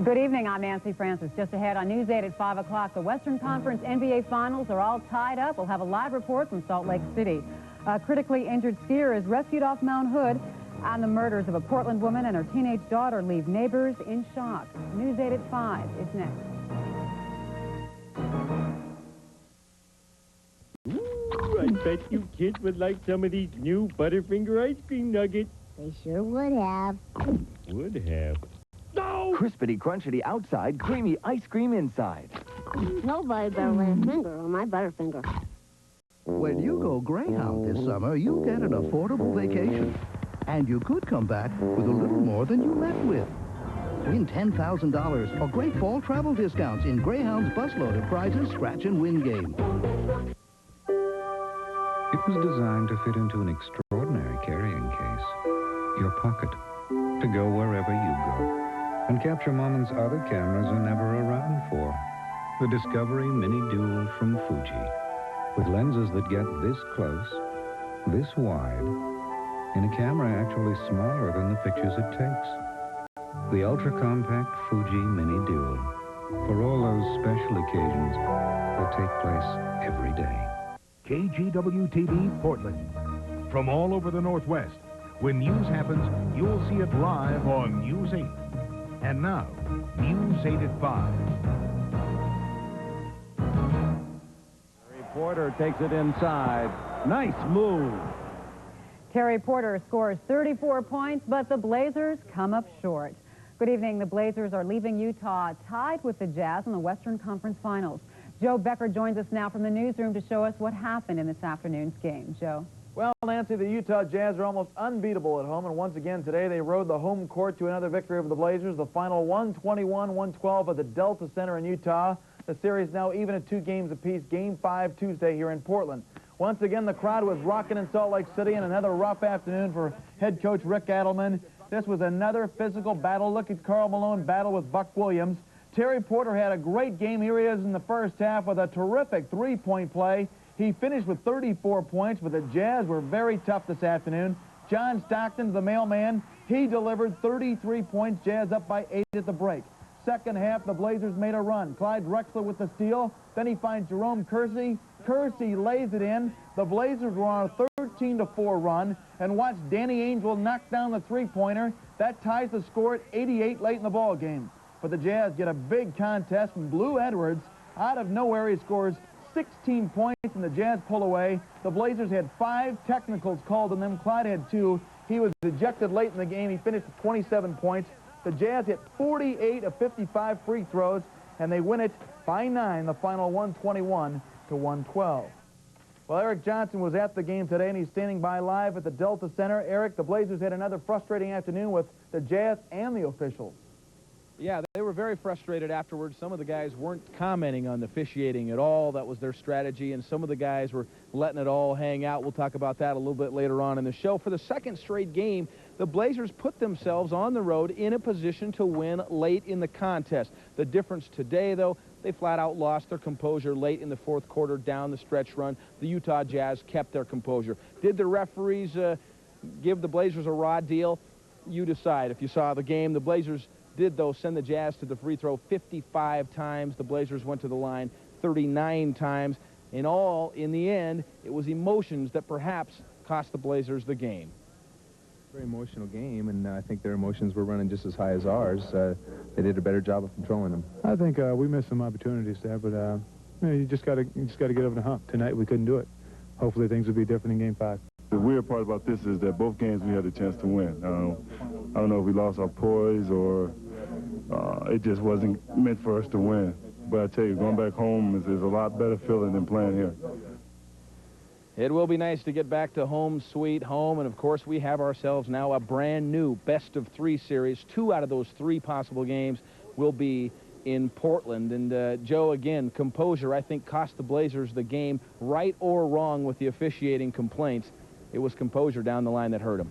Good evening, I'm Nancy Francis. Just ahead on News 8 at 5 o'clock, the Western Conference NBA Finals are all tied up. We'll have a live report from Salt Lake City. A critically injured skier is rescued off Mount Hood, and the murders of a Portland woman and her teenage daughter leave neighbors in shock. News 8 at 5 is next. Ooh, I bet you kids would like some of these new Butterfinger ice cream nuggets. They sure would have. Would have. No! Crispity, crunchity outside, creamy ice cream inside. Nobody better lay a finger on my Butterfinger. When you go Greyhound this summer, you get an affordable vacation. And you could come back with a little more than you left with. Win $10,000 or great fall travel discounts in Greyhound's busload of prizes scratch and win game. It was designed to fit into an extraordinary carrying case, your pocket, to go wherever you go, and capture moments other cameras are never around for. The Discovery Mini Dual from Fuji, with lenses that get this close, this wide, in a camera actually smaller than the pictures it takes. The ultra-compact Fuji Mini Dual, for all those special occasions that take place every day. KGW TV, Portland. From all over the Northwest, when news happens, you'll see it live on News 8. And now, News 8 at 5. Porter takes it inside. Nice move. Terry Porter scores 34 points, but the Blazers come up short. Good evening. The Blazers are leaving Utah tied with the Jazz in the Western Conference Finals. Joe Becker joins us now from the newsroom to show us what happened in this afternoon's game. Joe. Well, Nancy, the Utah Jazz are almost unbeatable at home, and once again today they rode the home court to another victory over the Blazers. The final 121-112 at the Delta Center in Utah. The series now even at 2 games apiece. Game 5 Tuesday here in Portland. Once again, the crowd was rocking in Salt Lake City, and another rough afternoon for head coach Rick Adelman. This was another physical battle. Look at Karl Malone battle with Buck Williams. Terry Porter had a great game. Here he is in the first half with a terrific three-point play. He finished with 34 points, but the Jazz were very tough this afternoon. John Stockton, the mailman, he delivered 33 points. Jazz up by 8 at the break. Second half, the Blazers made a run. Clyde Drexler with the steal. Then he finds Jerome Kersey. Kersey lays it in. The Blazers were on a 13-4 run. And watch Danny Angel knock down the three-pointer. That ties the score at 88 late in the ball game. But the Jazz get a big contest from Blue Edwards. Out of nowhere, he scores 16 points, and the Jazz pull away. The Blazers had 5 technicals called on them. Clyde had 2. He was ejected late in the game. He finished with 27 points. The Jazz hit 48 of 55 free throws, and they win it by 9, the final 121-112. Well, Eric Johnson was at the game today, and he's standing by live at the Delta Center. Eric, the Blazers had another frustrating afternoon with the Jazz and the officials. Yeah, they were very frustrated afterwards. Some of the guys weren't commenting on the officiating at all. That was their strategy, and some of the guys were letting it all hang out. We'll talk about that a little bit later on in the show. For the second straight game, the Blazers put themselves on the road in a position to win late in the contest. The difference today, though, they flat out lost their composure late in the fourth quarter down the stretch run. The Utah Jazz kept their composure. Did the referees give the Blazers a raw deal? You decide. If you saw the game, the Blazers did, though, send the Jazz to the free throw 55 times. The Blazers went to the line 39 times. In all, in the end, it was emotions that perhaps cost the Blazers the game. Very emotional game, and I think their emotions were running just as high as ours. They did a better job of controlling them. I think we missed some opportunities there, but you just got to get over the hump. Tonight we couldn't do it. Hopefully things will be different in Game 5. The weird part about this is that both games we had a chance to win. I don't know if we lost our poise or it just wasn't meant for us to win. But I tell you, going back home is a lot better feeling than playing here. It will be nice to get back to home sweet home, and of course we have ourselves now a brand new best-of-3 series. 2 out of those 3 possible games will be in Portland. And Joe, again, composure I think cost the Blazers the game. Right or wrong with the officiating complaints, it was composure down the line that hurt them.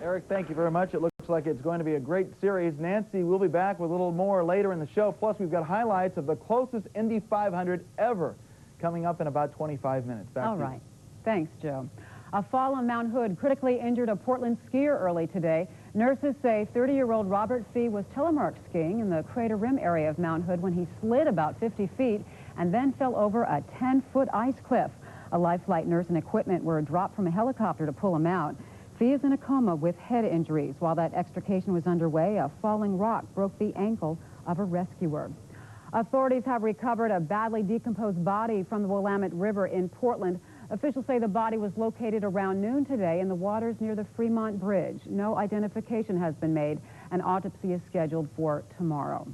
Eric, thank you very much. It looks like it's going to be a great series. Nancy, we'll be back with a little more later in the show. Plus, we've got highlights of the closest Indy 500 ever coming up in about 25 minutes. Back All to you. right. Thanks, Joe. A fall on Mount Hood critically injured a Portland skier early today. Nurses say 30-year-old Robert Fee was telemark skiing in the Crater Rim area of Mount Hood when he slid about 50 feet and then fell over a 10-foot ice cliff. A life flight nurse and equipment were dropped from a helicopter to pull him out. Fee is in a coma with head injuries. While that extrication was underway, a falling rock broke the ankle of a rescuer. Authorities have recovered a badly decomposed body from the Willamette River in Portland. Officials say the body was located around noon today in the waters near the Fremont Bridge. No identification has been made. An autopsy is scheduled for tomorrow.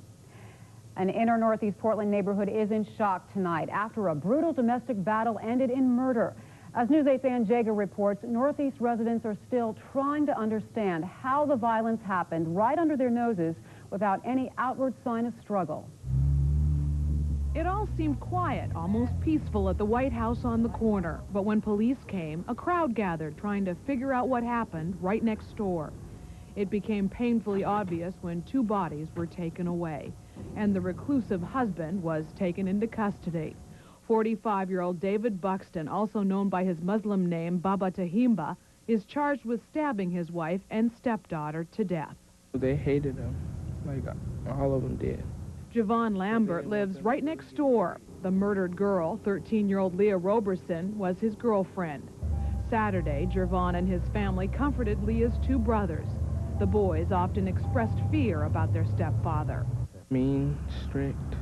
An inner Northeast Portland neighborhood is in shock tonight after a brutal domestic battle ended in murder. As News 8's Ann Jaeger reports, Northeast residents are still trying to understand how the violence happened right under their noses without any outward sign of struggle. It all seemed quiet, almost peaceful at the White House on the corner. But when police came, a crowd gathered trying to figure out what happened right next door. It became painfully obvious when 2 bodies were taken away, and the reclusive husband was taken into custody. 45-year-old David Buxton, also known by his Muslim name Baba Tahimba, is charged with stabbing his wife and stepdaughter to death. They hated him, like all of them did. Javon Lambert lives right next door. The murdered girl, 13-year-old Leah Roberson, was his girlfriend. Saturday, Javon and his family comforted Leah's 2 brothers. The boys often expressed fear about their stepfather. Mean, strict.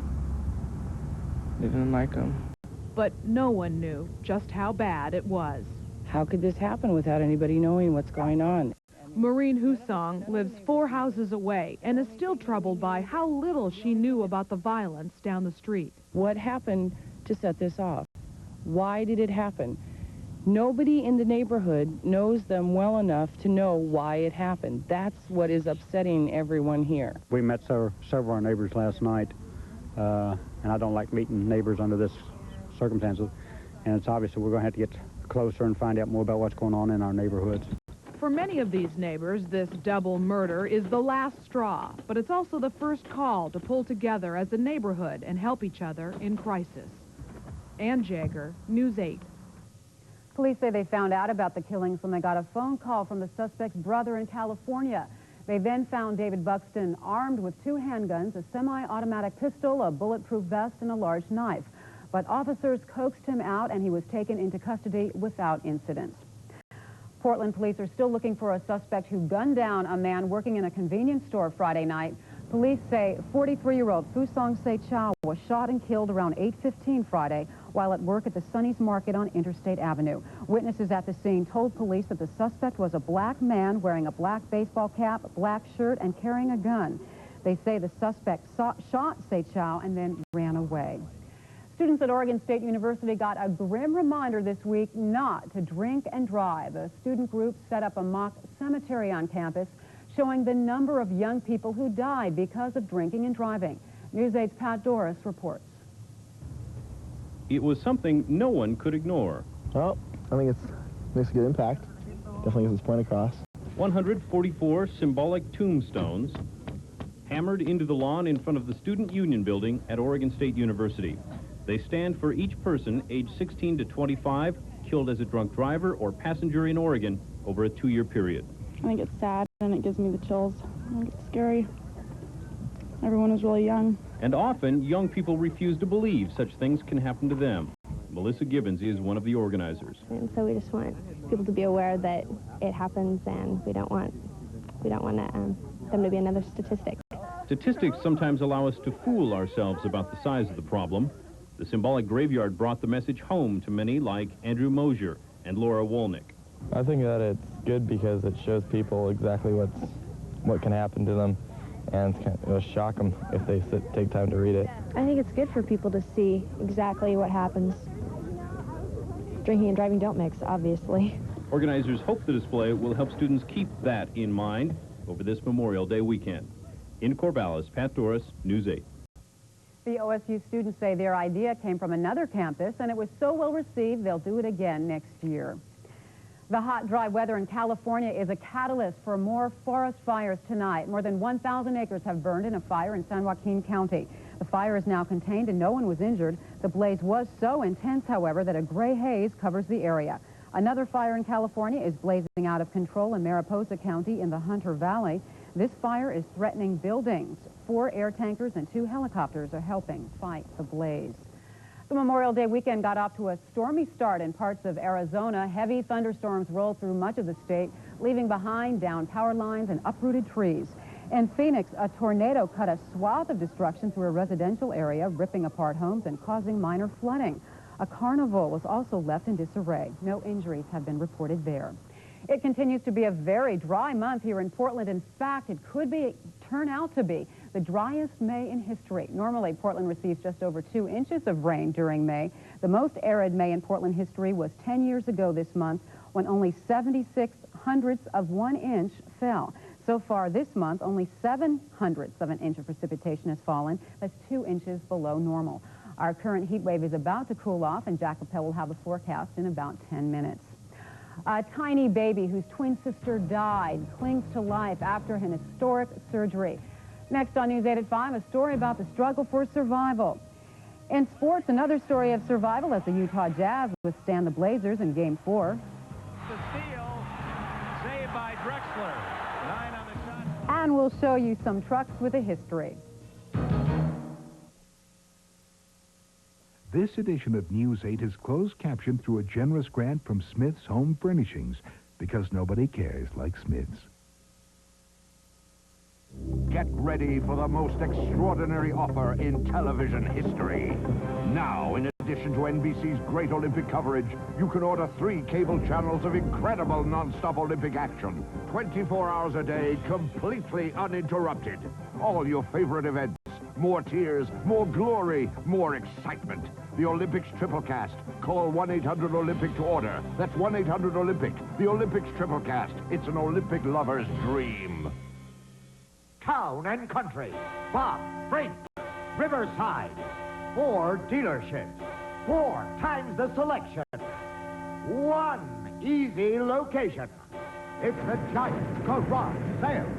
They didn't like him. But no one knew just how bad it was. How could this happen without anybody knowing what's going on? Maureen Husong lives 4 houses away and is still troubled by how little she knew about the violence down the street. What happened to set this off? Why did it happen? Nobody in the neighborhood knows them well enough to know why it happened. That's what is upsetting everyone here. We met several of our neighbors last night, and I don't like meeting neighbors under this circumstances, and it's obvious that we're going to have to get closer and find out more about what's going on in our neighborhoods. For many of these neighbors, this double murder is the last straw, but it's also the first call to pull together as a neighborhood and help each other in crisis. Ann Jaeger, News 8. Police say they found out about the killings when they got a phone call from the suspect's brother in California. They then found David Buxton armed with 2 handguns, a semi-automatic pistol, a bulletproof vest, and a large knife. But officers coaxed him out, and he was taken into custody without incident. Portland police are still looking for a suspect who gunned down a man working in a convenience store Friday night. Police say 43-year-old Fusong Se Chow was shot and killed around 8:15 Friday while at work at the Sonny's Market on Interstate Avenue. Witnesses at the scene told police that the suspect was a black man wearing a black baseball cap, black shirt, and carrying a gun. They say the suspect shot Se Chow and then ran away. Students at Oregon State University got a grim reminder this week not to drink and drive. A student group set up a mock cemetery on campus showing the number of young people who died because of drinking and driving. News 8's Pat Doris reports. It was something no one could ignore. Well, I think it makes a good impact. Definitely gets its point across. 144 symbolic tombstones hammered into the lawn in front of the Student Union Building at Oregon State University. They stand for each person aged 16 to 25 killed as a drunk driver or passenger in Oregon over a 2-year period. I think it's sad and it gives me the chills. I think it's scary. Everyone is really young. And often, young people refuse to believe such things can happen to them. Melissa Gibbons is one of the organizers. And so we just want people to be aware that it happens, and we don't want them to be another statistic. Statistics sometimes allow us to fool ourselves about the size of the problem. The symbolic graveyard brought the message home to many like Andrew Mosier and Laura Wolnick. I think that it's good because it shows people exactly what can happen to them, and it'll shock them if they take time to read it. I think it's good for people to see exactly what happens. Drinking and driving don't mix, obviously. Organizers hope the display will help students keep that in mind over this Memorial Day weekend. In Corvallis, Pat Doris, News 8. The OSU students say their idea came from another campus, and it was so well received they'll do it again next year. The hot, dry weather in California is a catalyst for more forest fires tonight. More than 1,000 acres have burned in a fire in San Joaquin County. The fire is now contained and no one was injured. The blaze was so intense, however, that a gray haze covers the area. Another fire in California is blazing out of control in Mariposa County in the Hunter Valley. This fire is threatening buildings. 4 air tankers and 2 helicopters are helping fight the blaze. The Memorial Day weekend got off to a stormy start in parts of Arizona. Heavy thunderstorms rolled through much of the state, leaving behind downed power lines and uprooted trees. In Phoenix, a tornado cut a swath of destruction through a residential area, ripping apart homes and causing minor flooding. A carnival was also left in disarray. No injuries have been reported there. It continues to be a very dry month here in Portland. In fact, it could turn out to be the driest May in history. Normally, Portland receives just over 2 inches of rain during May. The most arid May in Portland history was 10 years ago this month, when only 76 hundredths of 1 inch fell. So far this month, only 7 hundredths of an inch of precipitation has fallen. That's 2 inches below normal. Our current heat wave is about to cool off, and Jack Appel will have the forecast in about 10 minutes. A tiny baby whose twin sister died clings to life after an historic surgery. Next on News 8 at 5, a story about the struggle for survival. In sports, another story of survival as the Utah Jazz withstand the Blazers in Game 4. The steal, saved by Drexler. 9 on the shot. And we'll show you some trucks with a history. This edition of News 8 is closed captioned through a generous grant from Smith's Home Furnishings, because nobody cares like Smith's. Get ready for the most extraordinary offer in television history. Now, in addition to NBC's great Olympic coverage, you can order 3 cable channels of incredible non-stop Olympic action. 24 hours a day, completely uninterrupted. All your favorite events. More tears, more glory, more excitement. The Olympics Triplecast. Call 1-800-OLYMPIC to order. That's 1-800-OLYMPIC. The Olympics Triplecast. It's an Olympic lover's dream. Town and Country, Bob, Freight, Riverside, 4 dealerships, 4 times the selection, 1 easy location. It's the Giant Garage Sale.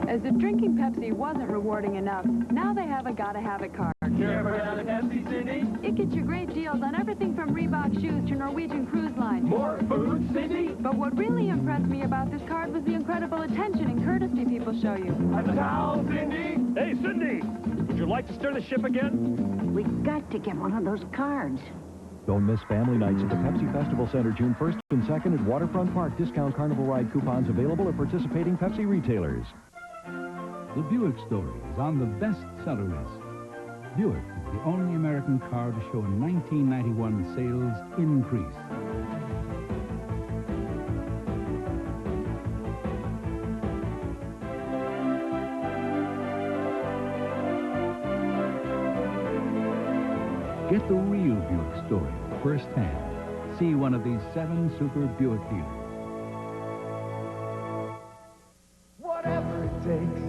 As if drinking Pepsi wasn't rewarding enough, now they have a gotta-have-it card. Care about a Pepsi, Cindy? It gets you great deals on everything from Reebok shoes to Norwegian Cruise Line. More food, Cindy? But what really impressed me about this card was the incredible attention and courtesy people show you. A towel, Cindy? Hey, Cindy! Would you like to steer the ship again? We got to get one of those cards. Don't miss family nights at the Pepsi Festival Center June 1st and 2nd at Waterfront Park. Discount Carnival Ride coupons available at participating Pepsi retailers. The Buick story is on the bestseller list. Buick is the only American car to show a 1991 sales increase. Get the real Buick story firsthand. See one of these 7 super Buick dealers. Whatever it takes.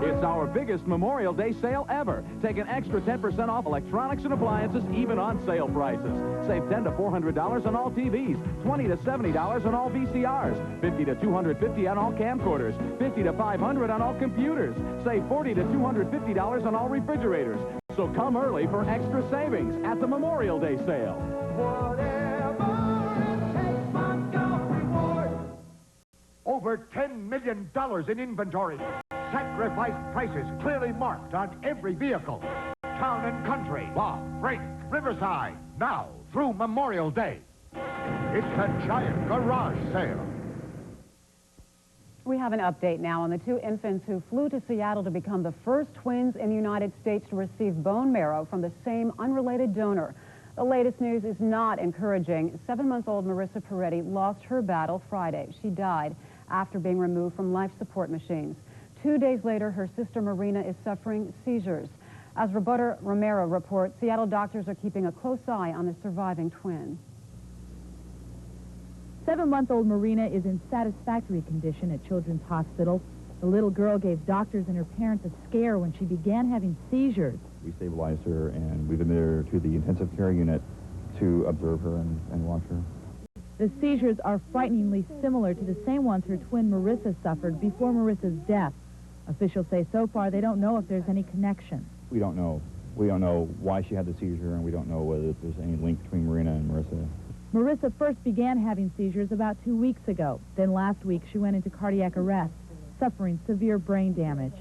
It's our biggest Memorial Day sale ever. Take an extra 10% off electronics and appliances, even on sale prices. Save $10 to $400 on all TVs, $20 to $70 on all VCRs, $50 to $250 on all camcorders, $50 to $500 on all computers. Save $40 to $250 on all refrigerators. So come early for extra savings at the Memorial Day sale. Over $10 million in inventory. Sacrificed prices clearly marked on every vehicle. Town and Country, Bob, Freight, Riverside. Now through Memorial Day. It's the Giant Garage Sale. We have an update now on the 2 infants who flew to Seattle to become the first twins in the United States to receive bone marrow from the same unrelated donor. The latest news is not encouraging. 7-month-old Marissa Peretti lost her battle Friday. She died after being removed from life support machines. 2 days later, her sister Marina is suffering seizures. As Roberta Romero reports, Seattle doctors are keeping a close eye on the surviving twin. 7-month-old Marina is in satisfactory condition at Children's Hospital. The little girl gave doctors and her parents a scare when she began having seizures. We stabilized her, and we've admitted her to the intensive care unit to observe her and watch her. The seizures are frighteningly similar to the same ones her twin Marissa suffered before Marissa's death. Officials say so far they don't know if there's any connection. We don't know We don't know why she had the seizure, and we don't know whether there's any link between Marina and Marissa. Marissa first began having seizures about 2 weeks ago. Then last week, she went into cardiac arrest, suffering severe brain damage.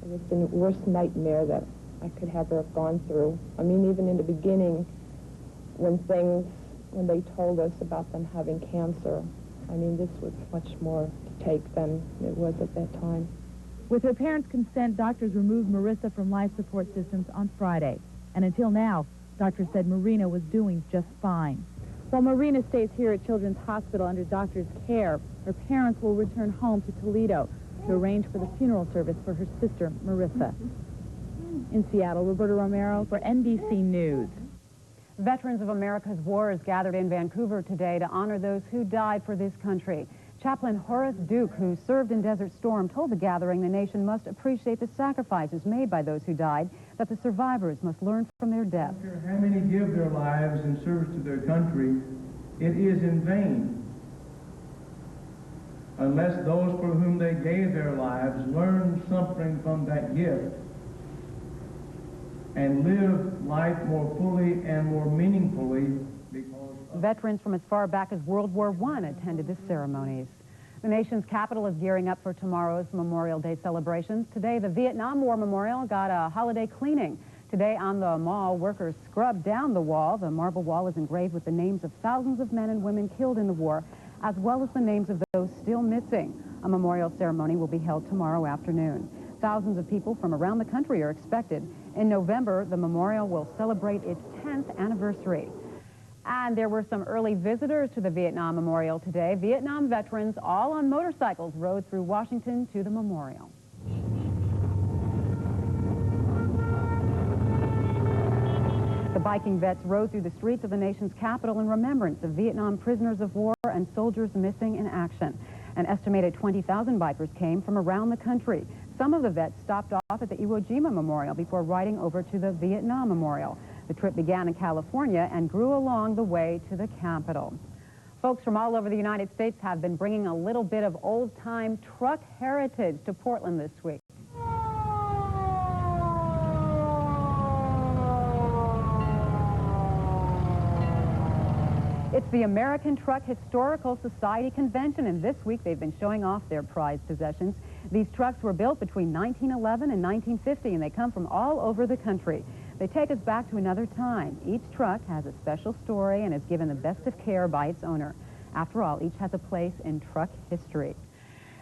It was the worst nightmare that I could have ever gone through. I mean, even in the beginning, when they told us about them having cancer, I mean, this was much more to take than it was at that time. With her parents' consent, doctors removed Marissa from life support systems on Friday. And until now, doctors said Marina was doing just fine. While Marina stays here at Children's Hospital under doctor's care, her parents will return home to Toledo to arrange for the funeral service for her sister, Marissa. In Seattle, Roberta Romero for NBC News. Veterans of America's wars gathered in Vancouver today to honor those who died for this country. Chaplain Horace Duke, who served in Desert Storm, told the gathering the nation must appreciate the sacrifices made by those who died, that the survivors must learn from their deaths. No matter how many give their lives in service to their country, it is in vain unless those for whom they gave their lives learn something from that gift and live life more fully and more meaningfully. Veterans from as far back as World War I attended the ceremonies. The nation's capital is gearing up for tomorrow's Memorial Day celebrations. Today, the Vietnam War Memorial got a holiday cleaning. Today on the mall, workers scrubbed down the wall. The marble wall is engraved with the names of thousands of men and women killed in the war, as well as the names of those still missing. A memorial ceremony will be held tomorrow afternoon. Thousands of people from around the country are expected. In November, the memorial will celebrate its 10th anniversary. And there were some early visitors to the Vietnam Memorial today. Vietnam veterans, all on motorcycles, rode through Washington to the memorial. The biking vets rode through the streets of the nation's capital in remembrance of Vietnam prisoners of war and soldiers missing in action. An estimated 20,000 bikers came from around the country. Some of the vets stopped off at the Iwo Jima Memorial before riding over to the Vietnam Memorial. The trip began in California and grew along the way to the capital. Folks from all over the United States have been bringing a little bit of old-time truck heritage to Portland this week. It's the American Truck Historical Society Convention, and this week they've been showing off their prized possessions. These trucks were built between 1911 and 1950, and they come from all over the country. They take us back to another time. Each truck has a special story and is given the best of care by its owner. After all, each has a place in truck history.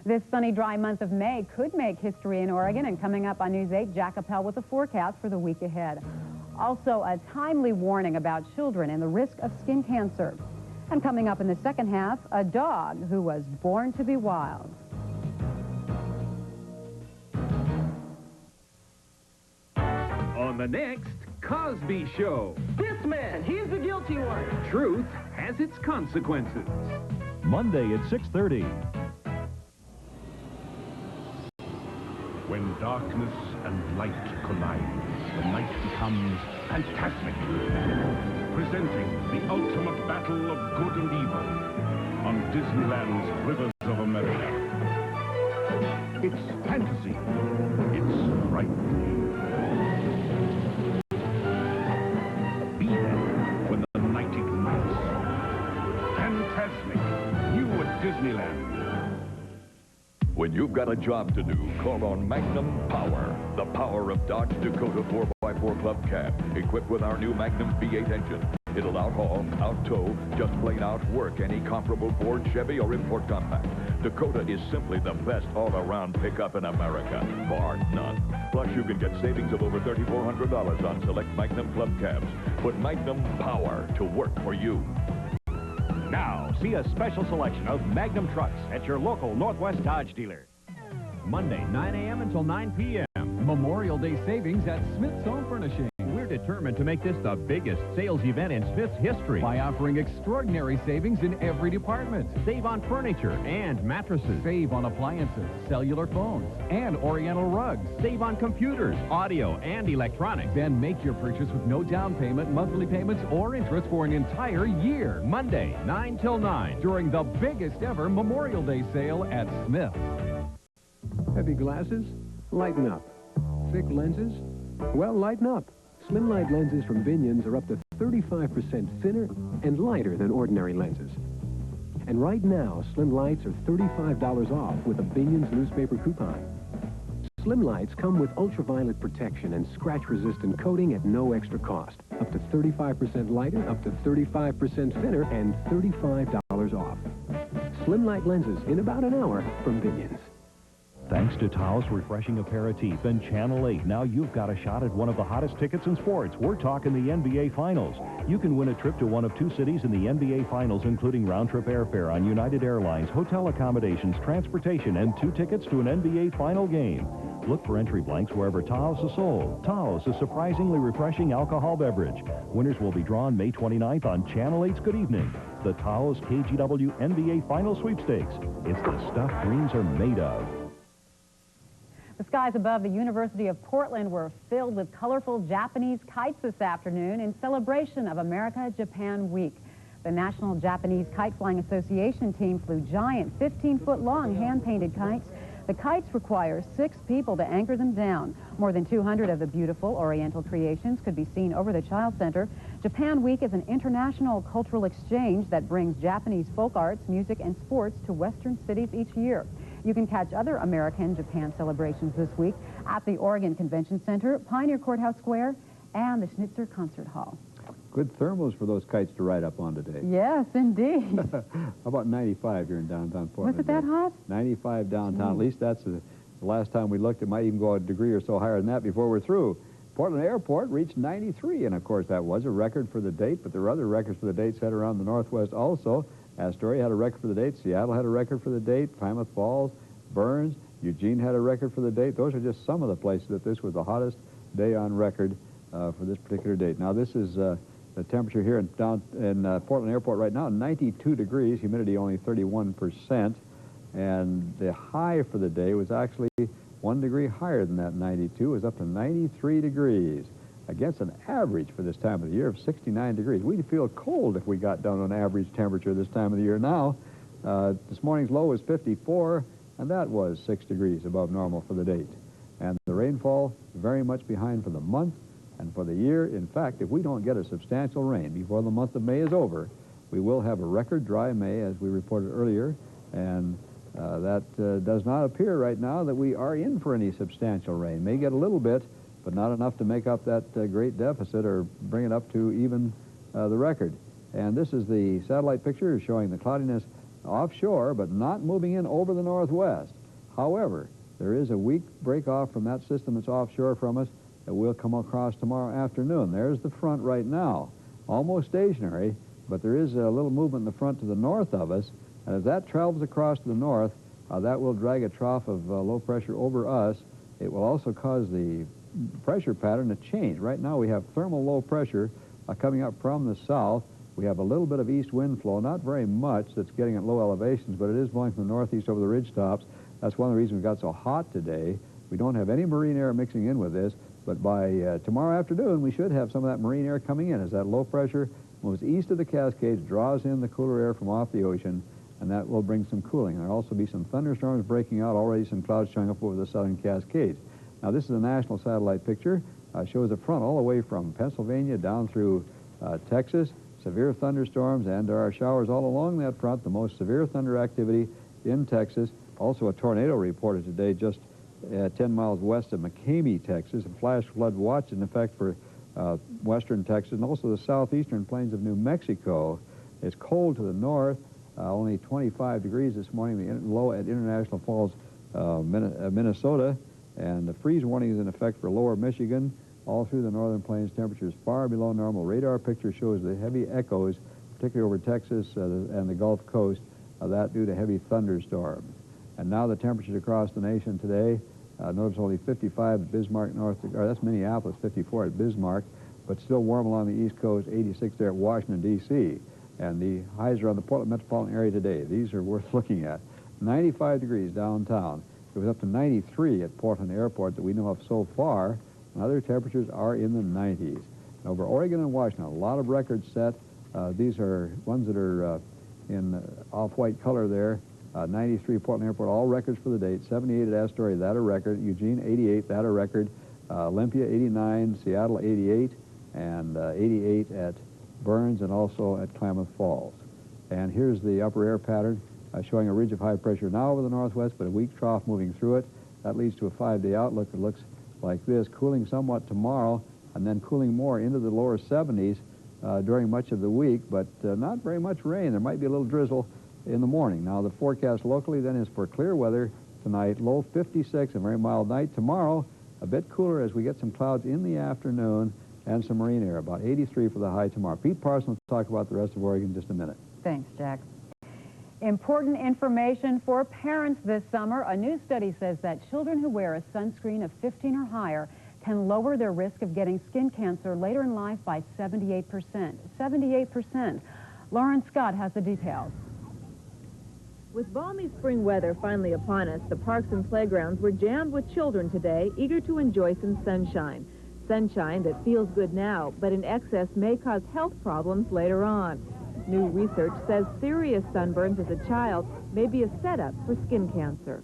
This sunny, dry month of May could make history in Oregon, and coming up on News 8, Jack Appel with the forecast for the week ahead. Also, a timely warning about children and the risk of skin cancer. And coming up in the second half, a dog who was born to be wild. On the next Cosby Show. This man, he's the guilty one. Truth has its consequences. Monday at 6:30. When darkness and light collide, the night becomes fantastic. Presenting the ultimate battle of good and evil on Disneyland's Rivers of America. It's fantasy. It's frightening. Be there when the night ignites. Fantastic. New at Disneyland. When you've got a job to do, call on Magnum Power. The power of Dodge Dakota 4x4 Club Cab, equipped with our new Magnum V8 engine. It'll out-haul, out-tow, just plain out-work any comparable Ford, Chevy, or import compact. Dakota is simply the best all-around pickup in America, bar none. Plus, you can get savings of over $3,400 on select Magnum Club Cabs. Put Magnum Power to work for you. Now, see a special selection of Magnum trucks at your local Northwest Dodge dealer. Monday, 9 a.m. until 9 p.m. Memorial Day savings at Smith's Home Furnishing. We're determined to make this the biggest sales event in Smith's history by offering extraordinary savings in every department. Save on furniture and mattresses. Save on appliances, cellular phones, and Oriental rugs. Save on computers, audio, and electronics. Then make your purchase with no down payment, monthly payments, or interest for an entire year. Monday, 9 till 9, during the biggest ever Memorial Day sale at Smith's. Heavy glasses? Lighten up. Thick lenses? Well, lighten up. Slimlight lenses from Binions are up to 35% thinner and lighter than ordinary lenses. And right now, Slimlights are $35 off with a Binions newspaper coupon. Slimlights come with ultraviolet protection and scratch-resistant coating at no extra cost. Up to 35% lighter, up to 35% thinner, and $35 off. Slimlight lenses in about an hour from Binions. Thanks to Tao's refreshing aperitif and Channel 8, now you've got a shot at one of the hottest tickets in sports. We're talking the NBA Finals. You can win a trip to one of 2 cities in the NBA Finals, including round-trip airfare on United Airlines, hotel accommodations, transportation, and 2 tickets to an NBA Final game. Look for entry blanks wherever Taos is sold. Taos, a surprisingly refreshing alcohol beverage. Winners will be drawn May 29th on Channel 8's Good Evening. The Taos KGW NBA Final Sweepstakes. It's the stuff dreams are made of. The skies above the University of Portland were filled with colorful Japanese kites this afternoon in celebration of America-Japan Week. The National Japanese Kite Flying Association team flew giant 15-foot-long hand-painted kites. The kites require 6 people to anchor them down. More than 200 of the beautiful Oriental creations could be seen over the Child Center. Japan Week is an international cultural exchange that brings Japanese folk arts, music, and sports to Western cities each year. You can catch other American-Japan celebrations this week at the Oregon Convention Center, Pioneer Courthouse Square, and the Schnitzer Concert Hall. Good thermals for those kites to ride up on today. Yes, indeed. How about 95 here in downtown Portland? Was it that hot? 95 downtown. At least that's the last time we looked. It might even go a degree or so higher than that before we're through. Portland Airport reached 93, and of course that was a record for the date, but there were other records for the date set around the Northwest also. Astoria had a record for the date. Seattle had a record for the date. Plymouth Falls, Burns, Eugene had a record for the date. Those are just some of the places that this was the hottest day on record for this particular date. Now this is the temperature here in Portland Airport right now, 92 degrees, humidity only 31%, and the high for the day was actually 1 degree higher than that 92. It was up to 93 degrees against an average for this time of the year of 69 degrees. We'd feel cold if we got down on average temperature this time of the year now. This morning's low was 54, and that was 6 degrees above normal for the date. And the rainfall very much behind for the month and for the year. In fact, if we don't get a substantial rain before the month of May is over, we will have a record dry May, as we reported earlier, and that does not appear right now that we are in for any substantial rain. May get a little bit, but not enough to make up that great deficit or bring it up to even the record. And this is the satellite picture showing the cloudiness offshore, but not moving in over the northwest. However, there is a weak break off from that system that's offshore from us that we'll come across tomorrow afternoon. There's the front right now, almost stationary, but there is a little movement in the front to the north of us, and as that travels across to the north, that will drag a trough of low pressure over us. It will also cause the pressure pattern to change. Right now we have thermal low pressure coming up from the south. We have a little bit of east wind flow, not very much that's getting at low elevations, but it is blowing from the northeast over the ridge tops. That's one of the reasons we got so hot today. We don't have any marine air mixing in with this, but by tomorrow afternoon, we should have some of that marine air coming in as that low pressure moves east of the Cascades, draws in the cooler air from off the ocean, and that will bring some cooling. There'll also be some thunderstorms breaking out, already some clouds showing up over the southern Cascades. Now, this is a national satellite picture. Shows the front all the way from Pennsylvania down through Texas. Severe thunderstorms, and there are showers all along that front, the most severe thunder activity in Texas. Also a tornado reported today just 10 miles west of McCamey, Texas. A flash flood watch in effect for western Texas and also the southeastern plains of New Mexico. It's cold to the north, only 25 degrees this morning, the low at International Falls, Minnesota, and the freeze warning is in effect for lower Michigan. All through the northern plains, temperatures far below normal. Radar picture shows the heavy echoes, particularly over Texas and the Gulf Coast, that due to heavy thunderstorms. And now the temperatures across the nation today, notice only 55 at Bismarck, that's Minneapolis, 54 at Bismarck, but still warm along the East Coast, 86 there at Washington, D.C. And the highs are on the Portland metropolitan area today. These are worth looking at. 95 degrees downtown. It was up to 93 at Portland Airport that we know of so far. And other temperatures are in the 90s. And over Oregon and Washington, a lot of records set. These are ones that are in off-white color there. 93 Portland Airport, all records for the date. 78 at Astoria, that a record. Eugene, 88, that a record. Olympia 89, Seattle 88, and 88 at Burns and also at Klamath Falls. And here's the upper air pattern showing a ridge of high pressure now over the northwest, but a weak trough moving through it. That leads to a 5-day outlook that looks like this, cooling somewhat tomorrow and then cooling more into the lower 70s during much of the week, but not very much rain. There might be a little drizzle in the morning. Now, the forecast locally then is for clear weather tonight, low 56, a very mild night. Tomorrow, a bit cooler as we get some clouds in the afternoon and some marine air, about 83 for the high tomorrow. Pete Parson will talk about the rest of Oregon in just a minute. Thanks, Jack. Important information for parents this summer. A new study says that children who wear a sunscreen of 15 or higher can lower their risk of getting skin cancer later in life by 78%. 78%. Lauren Scott has the details. With balmy spring weather finally upon us, the parks and playgrounds were jammed with children today, eager to enjoy some sunshine. Sunshine that feels good now, but in excess may cause health problems later on. New research says serious sunburns as a child may be a setup for skin cancer.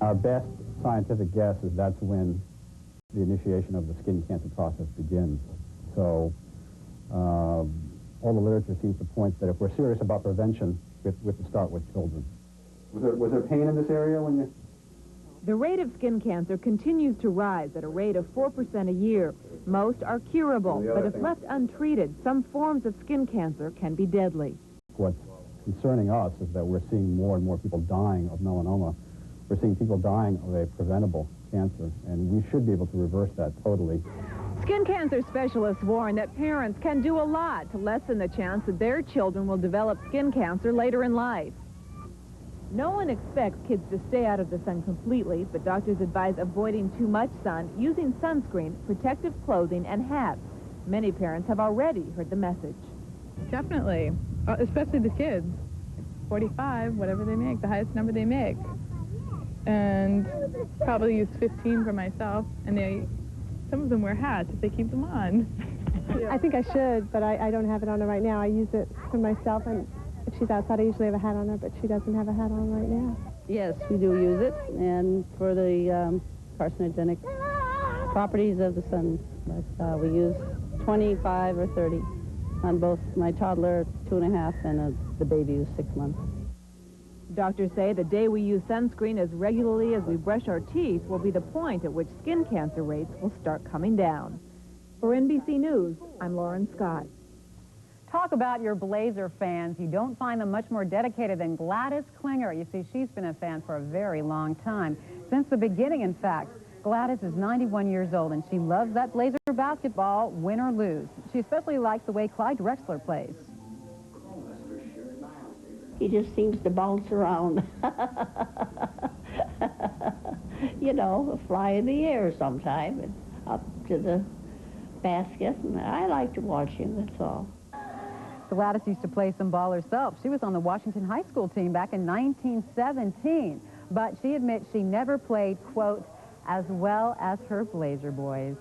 Our best scientific guess is that's when the initiation of the skin cancer process begins. So all the literature seems to point that if we're serious about prevention, we have to start with children. Was there pain in this area when you... The rate of skin cancer continues to rise at a rate of 4% a year. Most are curable, but if left untreated, some forms of skin cancer can be deadly. What's concerning us is that we're seeing more and more people dying of melanoma. We're seeing people dying of a preventable cancer, and we should be able to reverse that totally. Skin cancer specialists warn that parents can do a lot to lessen the chance that their children will develop skin cancer later in life. No one expects kids to stay out of the sun completely, but doctors advise avoiding too much sun, using sunscreen, protective clothing, and hats. Many parents have already heard the message. Definitely, especially the kids. 45, whatever they make, the highest number they make. And probably use 15 for myself, and some of them wear hats if they keep them on. I think I should, but I don't have it on her right now. I use it for myself, and if she's outside, I usually have a hat on her, but she doesn't have a hat on right now. Yes, we do use it, and for the carcinogenic properties of the sun. But we use 25 or 30 on both my toddler, 2.5, and the baby who's 6 months. Doctors say the day we use sunscreen as regularly as we brush our teeth will be the point at which skin cancer rates will start coming down. For NBC News, I'm Lauren Scott. Talk about your Blazer fans. You don't find them much more dedicated than Gladys Klinger. You see, she's been a fan for a very long time. Since the beginning, in fact. Gladys is 91 years old, and she loves that Blazer basketball, win or lose. She especially likes the way Clyde Drexler plays. He just seems to bounce around. You know, fly in the air sometime and up to the basket. And I like to watch him, that's all. Gladys used to play some ball herself. She was on the Washington High School team back in 1917, but she admits she never played, quote, as well as her Blazer boys.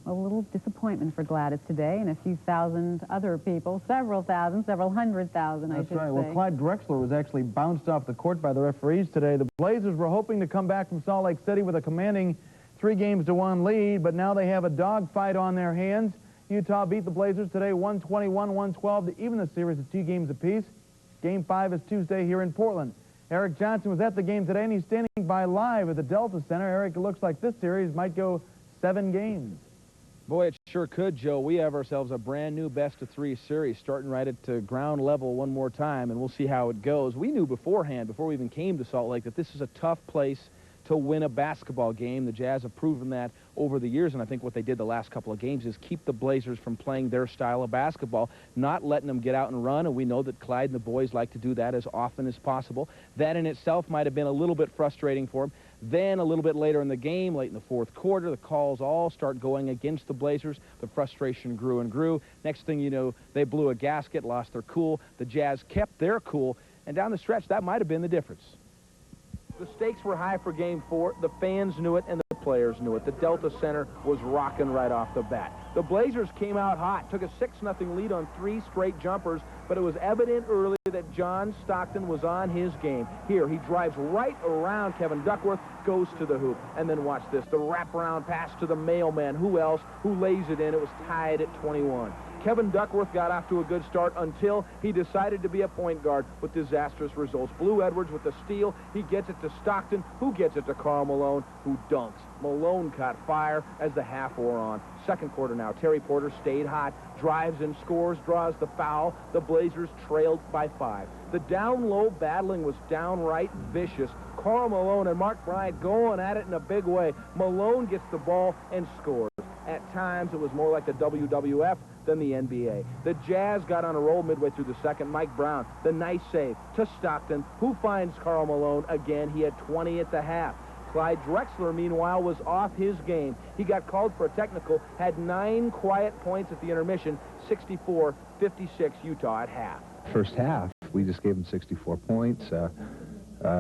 A little disappointment for Gladys today and a few thousand other people, several thousand, several hundred thousand, I should say. That's right. Well, Clyde Drexler was actually bounced off the court by the referees today. The Blazers were hoping to come back from Salt Lake City with a commanding 3-1 lead, but now they have a dogfight on their hands. Utah beat the Blazers today 121-112 to even the series at 2 games apiece. Game 5 is Tuesday here in Portland. Eric Johnson was at the game today, and he's standing by live at the Delta Center. Eric, it looks like this series might go 7 games. Boy, it sure could, Joe. We have ourselves a brand-new best-of-3 series starting right at ground level one more time, and we'll see how it goes. We knew beforehand, before we even came to Salt Lake, that this is a tough place to win a basketball game. The Jazz have proven that over the years, and I think what they did the last couple of games is keep the Blazers from playing their style of basketball, not letting them get out and run, and we know that Clyde and the boys like to do that as often as possible. That in itself might have been a little bit frustrating for them. Then a little bit later in the game, late in the 4th quarter, the calls all start going against the Blazers. The frustration grew and grew. Next thing you know, they blew a gasket, lost their cool. The Jazz kept their cool, and down the stretch, that might have been the difference. The stakes were high for Game 4. The fans knew it, and the players knew it. The Delta Center was rocking right off the bat. The Blazers came out hot, took a 6-0 lead on 3 straight jumpers, but it was evident early that John Stockton was on his game. Here, he drives right around Kevin Duckworth, goes to the hoop, and then watch this, the wraparound pass to the mailman. Who else? Who lays it in? It was tied at 21. Kevin Duckworth got off to a good start until he decided to be a point guard with disastrous results. Blue Edwards with the steal. He gets it to Stockton, who gets it to Karl Malone, who dunks. Malone caught fire as the half wore on. Second quarter now. Terry Porter stayed hot, drives and scores, draws the foul. The Blazers trailed by 5. The down-low battling was downright vicious. Karl Malone and Mark Bryant going at it in a big way. Malone gets the ball and scores. At times, it was more like the WWF than the NBA. The Jazz got on a roll midway through the second. Mike Brown, the nice save to Stockton, who finds Karl Malone again. He had 20 at the half. Clyde Drexler, meanwhile, was off his game. He got called for a technical, had 9 quiet points at the intermission, 64-56 Utah at half. First half, we just gave them 64 points.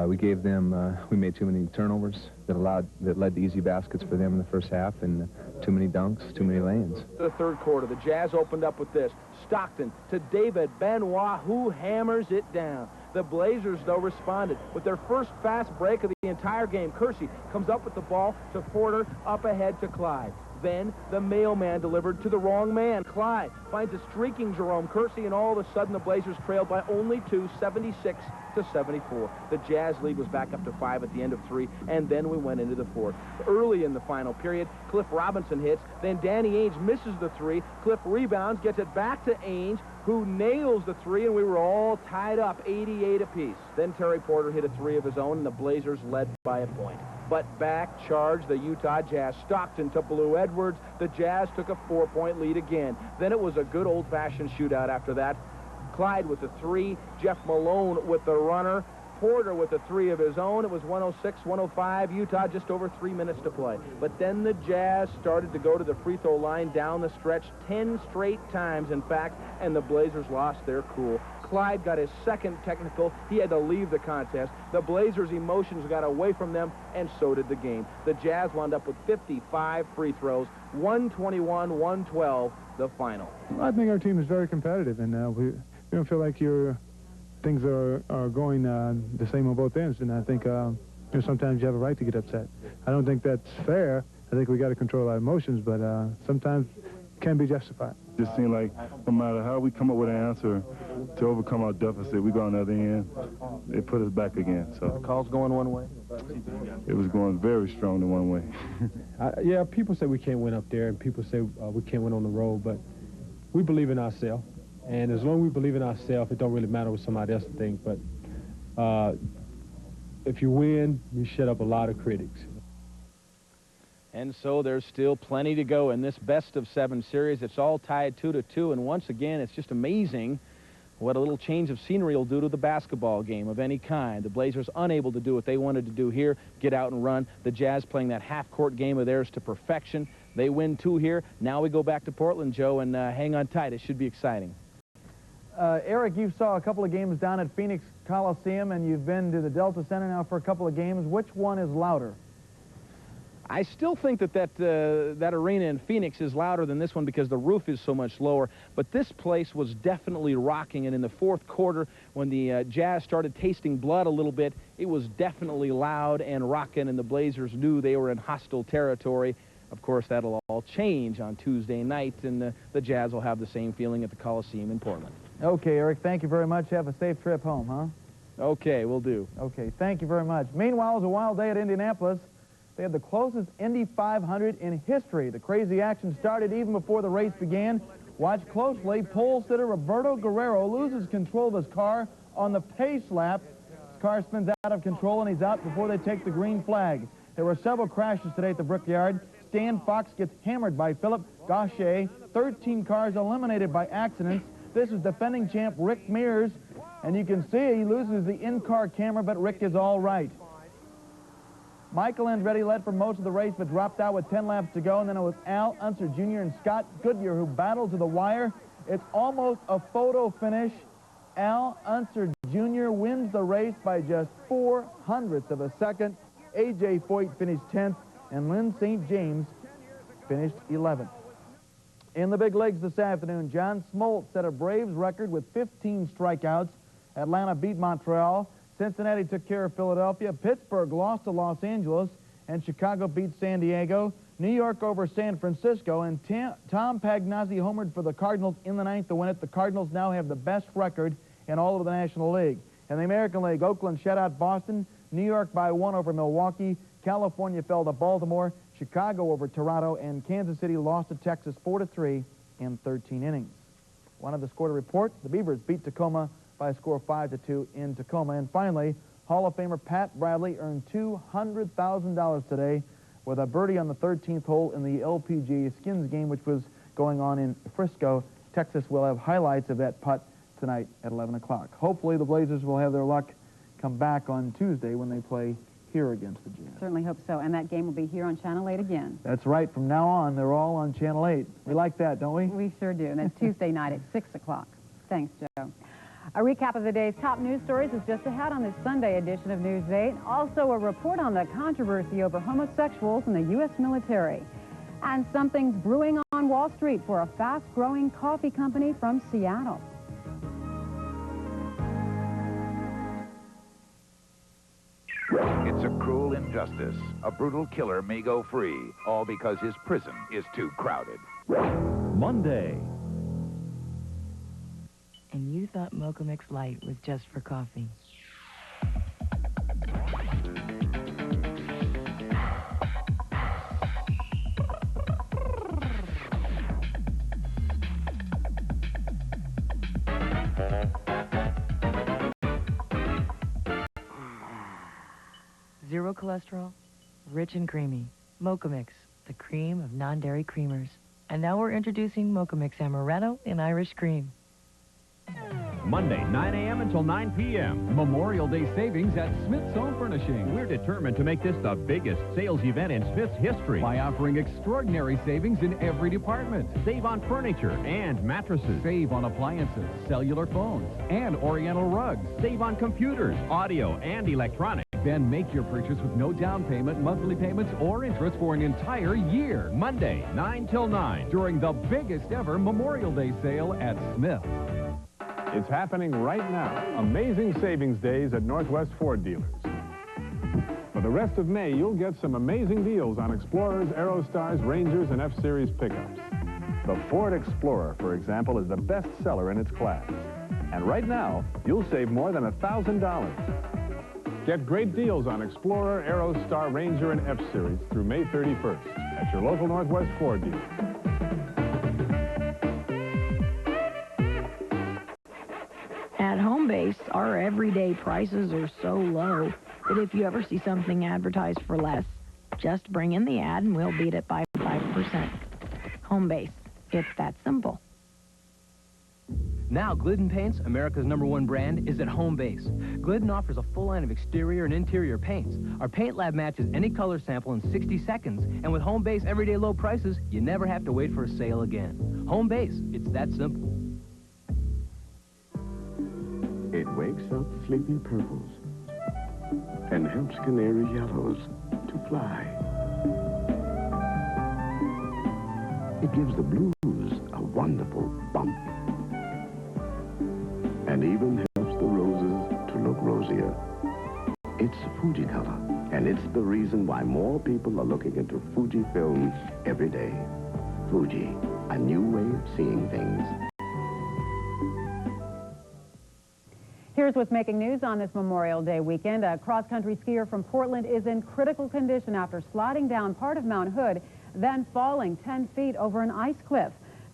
We made too many turnovers that led to easy baskets for them in the first half, and too many dunks, too many lanes. The third quarter, the Jazz opened up with this. Stockton to David Benoit, who hammers it down. The Blazers, though, responded with their first fast break of the entire game. Kersey comes up with the ball to Porter, up ahead to Clyde. Then the mailman delivered to the wrong man. Clyde finds a streaking Jerome Kersey, and all of a sudden the Blazers trailed by only 2, 76-74. The Jazz lead was back up to 5 at the end of 3, and then we went into the fourth. Early in the final period, Cliff Robinson hits, then Danny Ainge misses the 3. Cliff rebounds, gets it back to Ainge, who nails the 3, and we were all tied up 88 apiece. Then Terry Porter hit a 3 of his own, and the Blazers led by a point. But back charged the Utah Jazz. Stockton to Blue Edwards. The Jazz took a 4-point lead again. Then it was a good old-fashioned shootout after that. Clyde with the 3. Jeff Malone with the runner. Porter with a 3 of his own. It was 106-105. Utah just over 3 minutes to play. But then the Jazz started to go to the free throw line down the stretch 10 straight times, in fact, and the Blazers lost their cool. Clyde got his second technical. He had to leave the contest. The Blazers' emotions got away from them, and so did the game. The Jazz wound up with 55 free throws, 121-112, the final. I think our team is very competitive, and we don't feel like things are going the same on both ends, and I think sometimes you have a right to get upset. I don't think that's fair. I think we got to control our emotions, but sometimes it can be justified. It just seems like no matter how we come up with an answer to overcome our deficit, we go on the other end, it put us back again. So the call's going one way? It was going very strong in one way. Yeah, people say we can't win up there, and people say we can't win on the road, but we believe in ourselves. And as long as we believe in ourselves, it don't really matter what somebody else thinks. But if you win, you shut up a lot of critics. And so there's still plenty to go in this best-of-7 series. It's all tied 2-2, and once again, it's just amazing what a little change of scenery will do to the basketball game of any kind. The Blazers unable to do what they wanted to do here, get out and run. The Jazz playing that half-court game of theirs to perfection. They win 2 here. Now we go back to Portland, Joe, and hang on tight. It should be exciting. Eric, you saw a couple of games down at Phoenix Coliseum, and you've been to the Delta Center now for a couple of games. Which one is louder? I still think that arena in Phoenix is louder than this one because the roof is so much lower, but this place was definitely rocking, and in the fourth quarter, when the Jazz started tasting blood a little bit, it was definitely loud and rocking, and the Blazers knew they were in hostile territory. Of course, that'll all change on Tuesday night, and the Jazz will have the same feeling at the Coliseum in Portland. Okay, Eric, thank you very much. Have a safe trip home, huh? Okay, we'll do. Okay, thank you very much. Meanwhile, it was a wild day at Indianapolis. They had the closest Indy 500 in history. The crazy action started even before the race began. Watch closely. Pole sitter Roberto Guerrero loses control of his car on the pace lap. His car spins out of control, and he's out before they take the green flag. There were several crashes today at the Brickyard. Stan Fox gets hammered by Philip Gaucher. 13 cars eliminated by accidents. This is defending champ Rick Mears, and you can see he loses the in-car camera, but Rick is all right. Michael Andretti led for most of the race, but dropped out with 10 laps to go, and then it was Al Unser Jr. and Scott Goodyear who battled to the wire. It's almost a photo finish. Al Unser Jr. wins the race by just 0.04 of a second. A.J. Foyt finished 10th. and Lynn St. James finished 11th. In the big leagues this afternoon, John Smoltz set a Braves record with 15 strikeouts. Atlanta beat Montreal. Cincinnati took care of Philadelphia. Pittsburgh lost to Los Angeles, and Chicago beat San Diego. New York over San Francisco, and Tom Pagnozzi homered for the Cardinals in the ninth to win it. The Cardinals now have the best record in all of the National League. In the American League, Oakland shut out Boston. New York by 1 over Milwaukee. California fell to Baltimore. Chicago over Toronto, and Kansas City lost to Texas 4-3 in 13 innings. One of the score to report, the Beavers beat Tacoma by a score of 5-2 in Tacoma. And finally, Hall of Famer Pat Bradley earned $200,000 today with a birdie on the 13th hole in the LPGA Skins game, which was going on in Frisco. Texas will have highlights of that putt tonight at 11 o'clock. Hopefully the Blazers will have their luck come back on Tuesday when they play here against the Jazz. Certainly hope so. And that game will be here on Channel 8 again. That's right. From now on, they're all on Channel 8. We like that, don't we? We sure do. And that's Tuesday night at 6 o'clock. Thanks, Joe. A recap of the day's top news stories is just ahead on this Sunday edition of News 8. Also, a report on the controversy over homosexuals in the U.S. military. And something's brewing on Wall Street for a fast-growing coffee company from Seattle. It's a cruel injustice. A brutal killer may go free, all because his prison is too crowded. Monday. And you thought Mocha Mix Light was just for coffee. Zero cholesterol, rich and creamy. Mocha Mix, the cream of non-dairy creamers. And now we're introducing Mocha Mix Amaretto in Irish Cream. Monday, 9 a.m. until 9 p.m. Memorial Day savings at Smith's Home Furnishing. We're determined to make this the biggest sales event in Smith's history by offering extraordinary savings in every department. Save on furniture and mattresses. Save on appliances, cellular phones, and oriental rugs. Save on computers, audio, and electronics. Then make your purchase with no down payment, monthly payments, or interest for an entire year. Monday, 9 till 9, during the biggest ever Memorial Day sale at Smith's. It's happening right now. Amazing savings days at Northwest Ford dealers. For the rest of May, you'll get some amazing deals on Explorers, Aerostars, Rangers, and F-Series pickups. The Ford Explorer, for example, is the best seller in its class. And right now, you'll save more than $1,000. Get great deals on Explorer, Aerostar, Ranger, and F-Series through May 31st at your local Northwest Ford dealer. At Home Base, our everyday prices are so low that if you ever see something advertised for less, just bring in the ad and we'll beat it by 5%. Home Base, it's that simple. Now, Glidden Paints, America's #1 brand, is at Home Base. Glidden offers a full line of exterior and interior paints. Our paint lab matches any color sample in 60 seconds. And with Home Base everyday low prices, you never have to wait for a sale again. Home Base, it's that simple. It wakes up sleepy purples and helps canary yellows to fly. It gives the blues a wonderful bump and even helps the roses to look rosier. It's Fuji color, and it's the reason why more people are looking into Fuji film every day. Fuji, a new way of seeing things. Here's what's making news on this Memorial Day weekend. A cross-country skier from Portland is in critical condition after sliding down part of Mount Hood, then falling 10 feet over an ice cliff.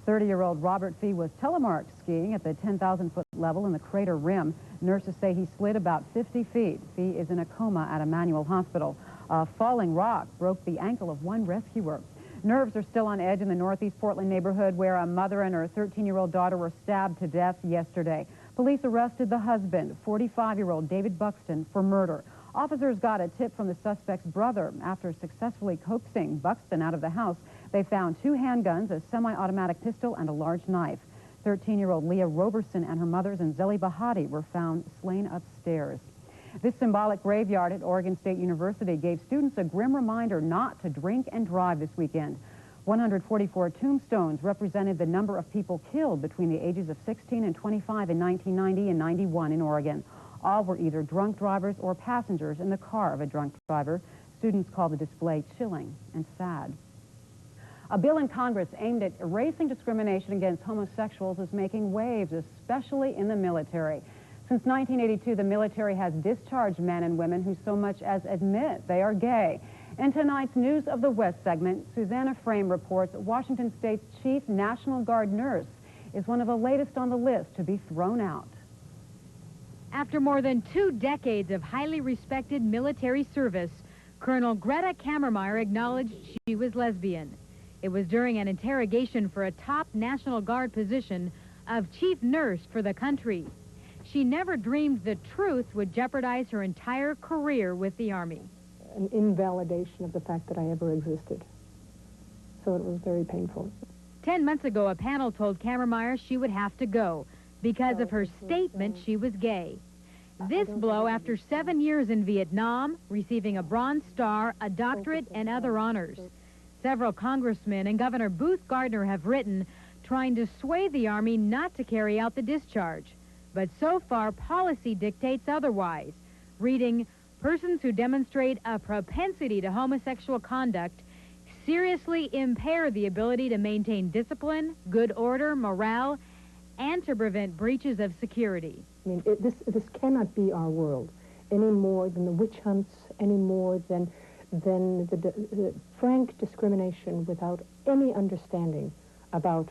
30-year-old Robert Fee was telemarked skiing at the 10,000-foot level in the crater rim. Nurses say he slid about 50 feet. Fee is in a coma at Emmanuel Hospital. A falling rock broke the ankle of one rescuer. Nerves are still on edge in the northeast Portland neighborhood where a mother and her 13-year-old daughter were stabbed to death yesterday. Police arrested the husband, 45-year-old David Buxton, for murder. Officers got a tip from the suspect's brother. After successfully coaxing Buxton out of the house, they found 2 handguns, a semi-automatic pistol, and a large knife. 13-year-old Leah Roberson and her mother, Zanzeli Bahati, were found slain upstairs. This symbolic graveyard at Oregon State University gave students a grim reminder not to drink and drive this weekend. 144 tombstones represented the number of people killed between the ages of 16 and 25 in 1990 and 91 in Oregon. All were either drunk drivers or passengers in the car of a drunk driver. Students call the display chilling and sad. A bill in Congress aimed at erasing discrimination against homosexuals is making waves, especially in the military. Since 1982, the military has discharged men and women who so much as admit they are gay. In tonight's News of the West segment, Susanna Frame reports Washington State's chief National Guard nurse is one of the latest on the list to be thrown out. After more than 2 decades of highly respected military service, Colonel Greta Kammermeyer acknowledged she was lesbian. It was during an interrogation for a top National Guard position of chief nurse for the country. She never dreamed the truth would jeopardize her entire career with the Army. An invalidation of the fact that I ever existed. So it was very painful. 10 months ago, a panel told Kammermeyer she would have to go because of her statement she was gay. This blow after 7 years in Vietnam, receiving a Bronze Star, a doctorate, and other honors. Several congressmen and Governor Booth Gardner have written trying to sway the Army not to carry out the discharge. But so far, policy dictates otherwise. Reading, persons who demonstrate a propensity to homosexual conduct seriously impair the ability to maintain discipline, good order, morale, and to prevent breaches of security. I mean, this cannot be our world any more than the witch hunts, any more than the frank discrimination without any understanding about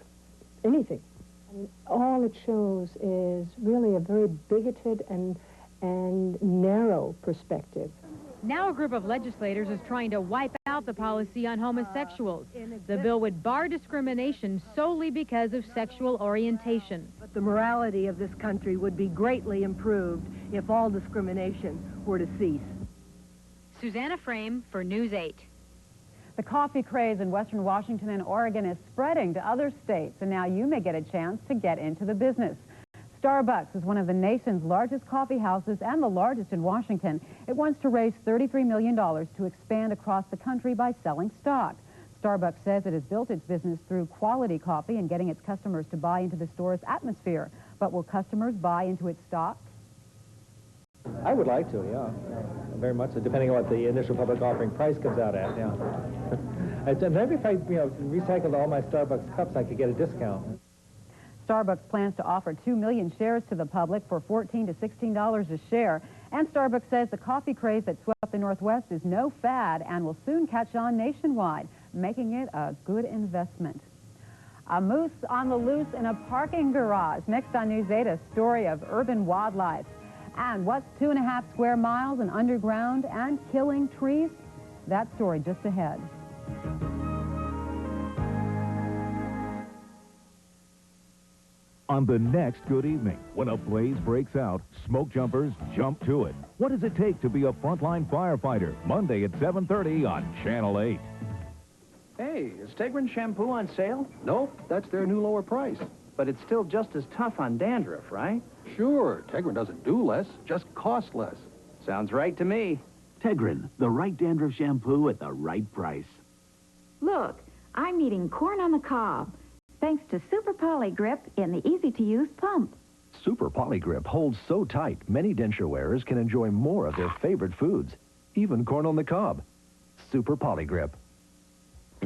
anything. I mean, all it shows is really a very bigoted and narrow perspective. Now a group of legislators is trying to wipe out the policy on homosexuals. The bill would bar discrimination solely because of sexual orientation. But the morality of this country would be greatly improved if all discrimination were to cease. Susanna Frame for News 8. The coffee craze in Western Washington and Oregon is spreading to other states, and now you may get a chance to get into the business. Starbucks is one of the nation's largest coffee houses and the largest in Washington. It wants to raise $33 million to expand across the country by selling stock. Starbucks says it has built its business through quality coffee and getting its customers to buy into the store's atmosphere. But will customers buy into its stock? I would like to, yeah. Very much so, depending on what the initial public offering price comes out at, yeah. Maybe if I, recycled all my Starbucks cups, I could get a discount. Starbucks plans to offer 2 million shares to the public for $14 to $16 a share. And Starbucks says the coffee craze that swept the Northwest is no fad and will soon catch on nationwide, making it a good investment. A moose on the loose in a parking garage. Next on News 8, a story of urban wildlife. And what's 2.5 square miles and underground and killing trees? That story just ahead. On the next Good Evening, when a blaze breaks out, smoke jumpers jump to it. What does it take to be a frontline firefighter? Monday at 7:30 on Channel 8. Hey, is Tegrin shampoo on sale? Nope, that's their new lower price. But it's still just as tough on dandruff, right? Sure, Tegrin doesn't do less, just costs less. Sounds right to me. Tegrin, the right dandruff shampoo at the right price. Look, I'm eating corn on the cob, thanks to Super Poly Grip in the easy-to-use pump. Super Poly Grip holds so tight, many denture wearers can enjoy more of their favorite foods, even corn on the cob. Super Poly Grip.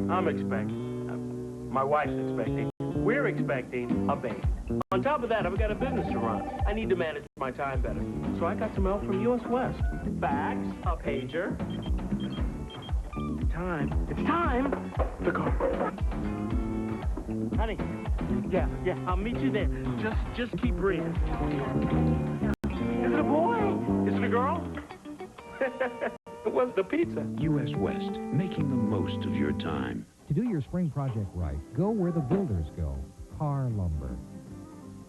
I'm expecting. My wife's expecting. We're expecting a baby. On top of that, I've got a business to run. I need to manage my time better. So I got some help from US West. Fax, a pager. It's time. The car. Honey, yeah, I'll meet you there. Just keep breathing. Is it a boy? Is it a girl? What's the pizza? US West, making the most of your time. To do your spring project right, go where the builders go, Car Lumber.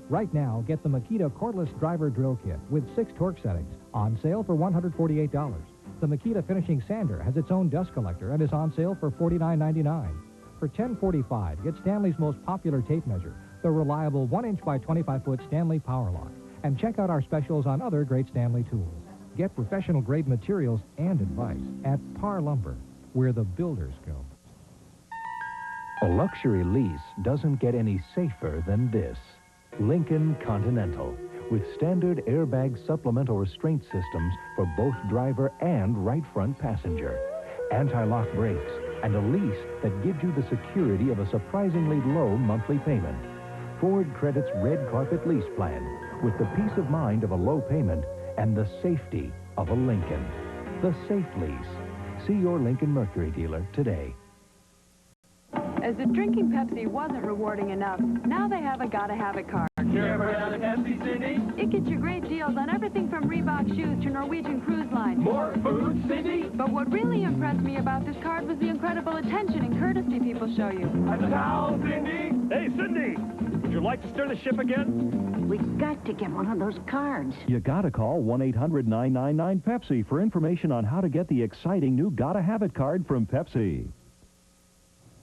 Right now, get the Makita cordless driver drill kit with 6 torque settings, on sale for $148. The Makita finishing sander has its own dust collector and is on sale for $49.99. For $10.45, get Stanley's most popular tape measure, the reliable 1-inch by 25-foot Stanley Power Lock. And check out our specials on other great Stanley tools. Get professional-grade materials and advice at Par Lumber, where the builders go. A luxury lease doesn't get any safer than this. Lincoln Continental, with standard airbag supplemental restraint systems for both driver and right front passenger. Anti-lock brakes, and a lease that gives you the security of a surprisingly low monthly payment. Ford Credit's Red Carpet Lease Plan, with the peace of mind of a low payment and the safety of a Lincoln. The Safe Lease. See your Lincoln Mercury dealer today. As if drinking Pepsi wasn't rewarding enough, now they have a Gotta Have It card. You ever heard of the Pepsi, Cindy? It gets you great deals on everything from Reebok shoes to Norwegian Cruise Line. More food, Cindy? But what really impressed me about this card was the incredible attention and courtesy people show you. A towel, Cindy? Hey, Cindy! Would you like to steer the ship again? We got to get one of those cards. You gotta call 1-800-999-PEPSI for information on how to get the exciting new Gotta Have It card from Pepsi.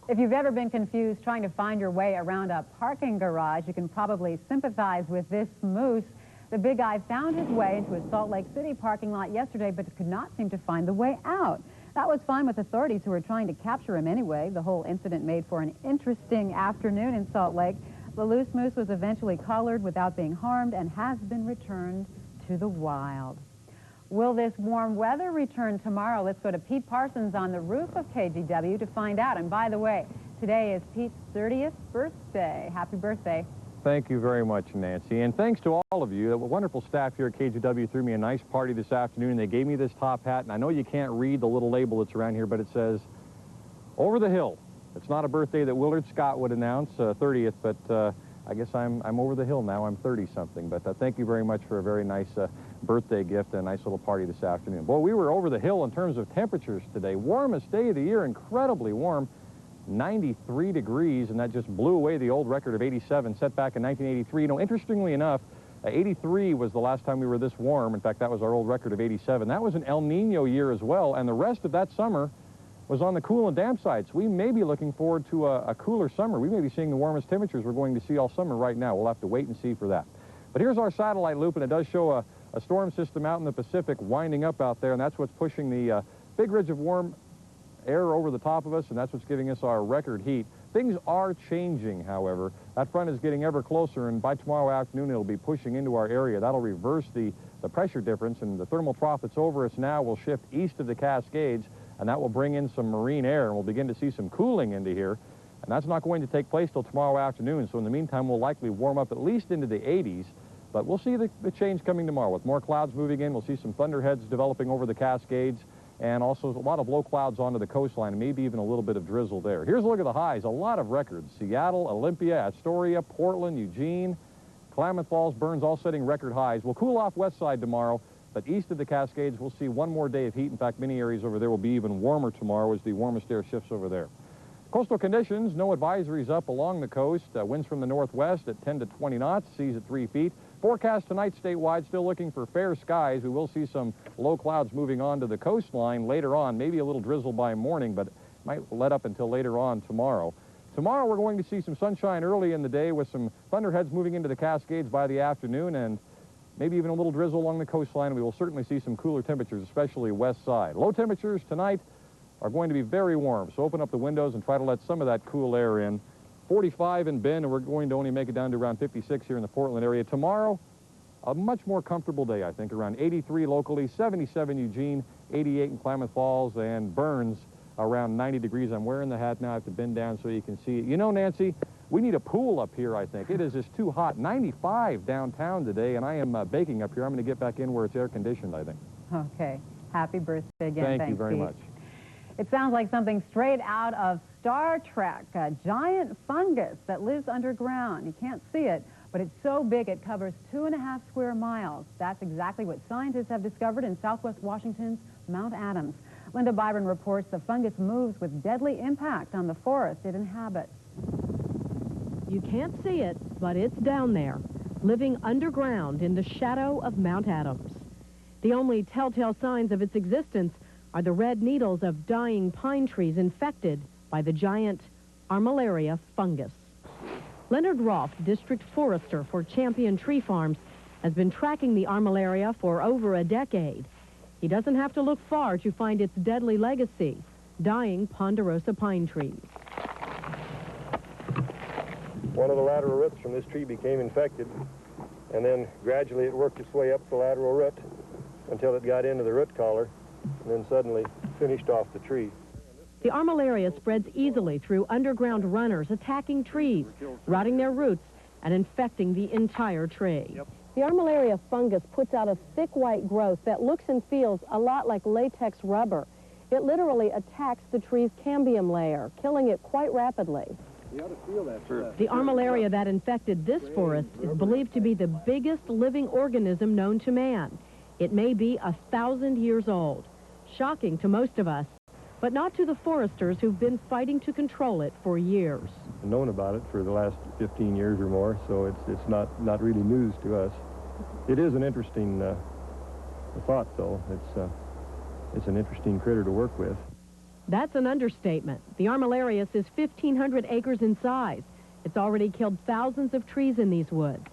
If you've ever been confused trying to find your way around a parking garage, you can probably sympathize with this moose. The big guy found his way into a Salt Lake City parking lot yesterday, but could not seem to find the way out. That was fine with authorities who were trying to capture him anyway. The whole incident made for an interesting afternoon in Salt Lake. The loose moose was eventually collared without being harmed and has been returned to the wild. Will this warm weather return tomorrow? Let's go to Pete Parsons on the roof of KGW to find out. And by the way, today is Pete's 30th birthday. Happy birthday. Thank you very much, Nancy. And thanks to all of you. The wonderful staff here at KGW threw me a nice party this afternoon. They gave me this top hat, and I know you can't read the little label that's around here, but it says, Over the Hill. It's not a birthday that Willard Scott would announce, 30th, but I guess I'm over the hill now. I'm 30-something. But thank you very much for a very nice birthday gift and a nice little party this afternoon. Boy, we were over the hill in terms of temperatures today. Warmest day of the year, incredibly warm, 93 degrees, and that just blew away the old record of 87 set back in 1983. You know, interestingly enough, 83 was the last time we were this warm. In fact, that was our old record of 87. That was an El Nino year as well, and the rest of that summer was on the cool and damp side. So we may be looking forward to a cooler summer. We may be seeing the warmest temperatures we're going to see all summer right now. We'll have to wait and see for that. But here's our satellite loop, and it does show a storm system out in the Pacific winding up out there, and that's what's pushing the big ridge of warm air over the top of us, and that's what's giving us our record heat. Things are changing, however. That front is getting ever closer, and by tomorrow afternoon, it'll be pushing into our area. That'll reverse the pressure difference, and the thermal trough that's over us now will shift east of the Cascades, and that will bring in some marine air, and we'll begin to see some cooling into here. And that's not going to take place till tomorrow afternoon, so in the meantime, we'll likely warm up at least into the 80s. But we'll see the change coming tomorrow. With more clouds moving in, we'll see some thunderheads developing over the Cascades, and also a lot of low clouds onto the coastline, and maybe even a little bit of drizzle there. Here's a look at the highs. A lot of records. Seattle, Olympia, Astoria, Portland, Eugene, Klamath Falls, Burns, all setting record highs. We'll cool off west side tomorrow, but east of the Cascades, we'll see one more day of heat. In fact, many areas over there will be even warmer tomorrow as the warmest air shifts over there. Coastal conditions, no advisories up along the coast. Winds from the northwest at 10 to 20 knots, seas at 3 feet. Forecast tonight statewide, still looking for fair skies. We will see some low clouds moving on to the coastline later on, maybe a little drizzle by morning, but might let up until later on tomorrow. Tomorrow we're going to see some sunshine early in the day with some thunderheads moving into the Cascades by the afternoon, and maybe even a little drizzle along the coastline. We will certainly see some cooler temperatures, especially west side. Low temperatures tonight are going to be very warm, so open up the windows and try to let some of that cool air in. 45 in Bend, and we're going to only make it down to around 56 here in the Portland area. Tomorrow, a much more comfortable day, I think, around 83 locally, 77 Eugene, 88 in Klamath Falls, and Burns around 90 degrees. I'm wearing the hat now. I have to bend down so you can see it. You know, Nancy, we need a pool up here, I think. It is just too hot. 95 downtown today, and I am baking up here. I'm going to get back in where it's air-conditioned, I think. Okay. Happy birthday again. Thank you very much. It sounds like something straight out of Star Trek, a giant fungus that lives underground. You can't see it, but it's so big it covers 2.5 square miles. That's exactly what scientists have discovered in southwest Washington's Mount Adams. Linda Byron reports the fungus moves with deadly impact on the forest it inhabits. You can't see it, but it's down there, living underground in the shadow of Mount Adams. The only telltale signs of its existence are the red needles of dying pine trees infected by the giant Armillaria fungus. Leonard Rolfe, district forester for Champion Tree Farms, has been tracking the Armillaria for over a decade. He doesn't have to look far to find its deadly legacy, dying ponderosa pine trees. One of the lateral roots from this tree became infected, and then gradually it worked its way up the lateral root until it got into the root collar, and then suddenly finished off the tree. The armillaria spreads easily through underground runners, attacking trees, rotting their roots, and infecting the entire tree. The armillaria fungus puts out a thick white growth that looks and feels a lot like latex rubber. It literally attacks the tree's cambium layer, killing it quite rapidly. You ought to feel that. The armillaria that infected this forest is believed to be the biggest living organism known to man. It may be 1,000 years old. Shocking to most of us, but not to the foresters who've been fighting to control it for years. I've known about it for the last 15 years or more, so it's not really news to us. It is an interesting thought, though. It's an interesting critter to work with. That's an understatement. The armillarius is 1,500 acres in size. It's already killed thousands of trees in these woods.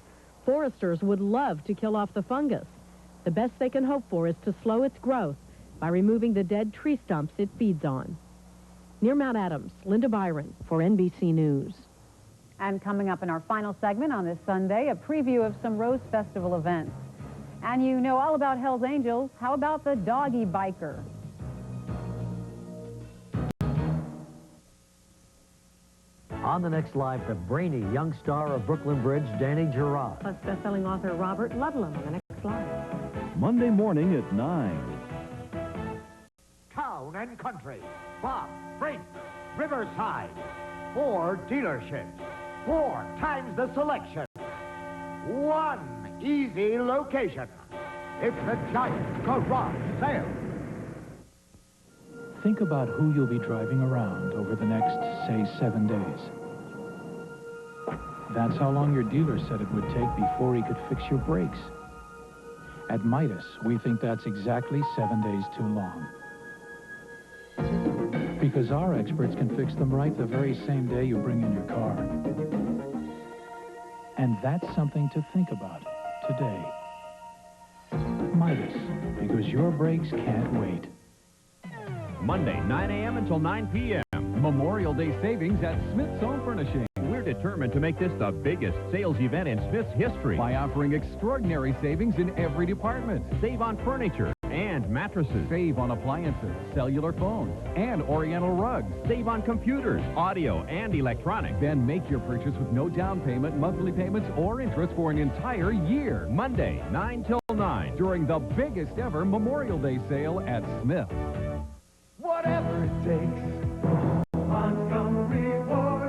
Foresters would love to kill off the fungus. The best they can hope for is to slow its growth by removing the dead tree stumps it feeds on. Near Mount Adams, Linda Byron for NBC News. And coming up in our final segment on this Sunday, a preview of some Rose Festival events. And you know all about Hell's Angels. How about the doggy biker? On the next live, the brainy young star of Brooklyn Bridge, Danny Girard. Plus best-selling author Robert Ludlum on the next live. Monday morning at 9. Town and Country, Bob, Freight, Riverside. 4 dealerships, 4 times the selection. 1 easy location. It's the giant garage sale. Think about who you'll be driving around over the next, say, 7 days. That's how long your dealer said it would take before he could fix your brakes. At Midas, we think that's exactly 7 days too long. Because our experts can fix them right the very same day you bring in your car. And that's something to think about today. Midas, because your brakes can't wait. Monday, 9 a.m. until 9 p.m. Memorial Day savings at Smith's Home Furnishing. We're determined to make this the biggest sales event in Smith's history by offering extraordinary savings in every department. Save on furniture and mattresses. Save on appliances, cellular phones, and oriental rugs. Save on computers, audio, and electronics. Then make your purchase with no down payment, monthly payments, or interest for an entire year. Monday, 9 till 9, during the biggest ever Memorial Day sale at Smith's. Whatever it takes.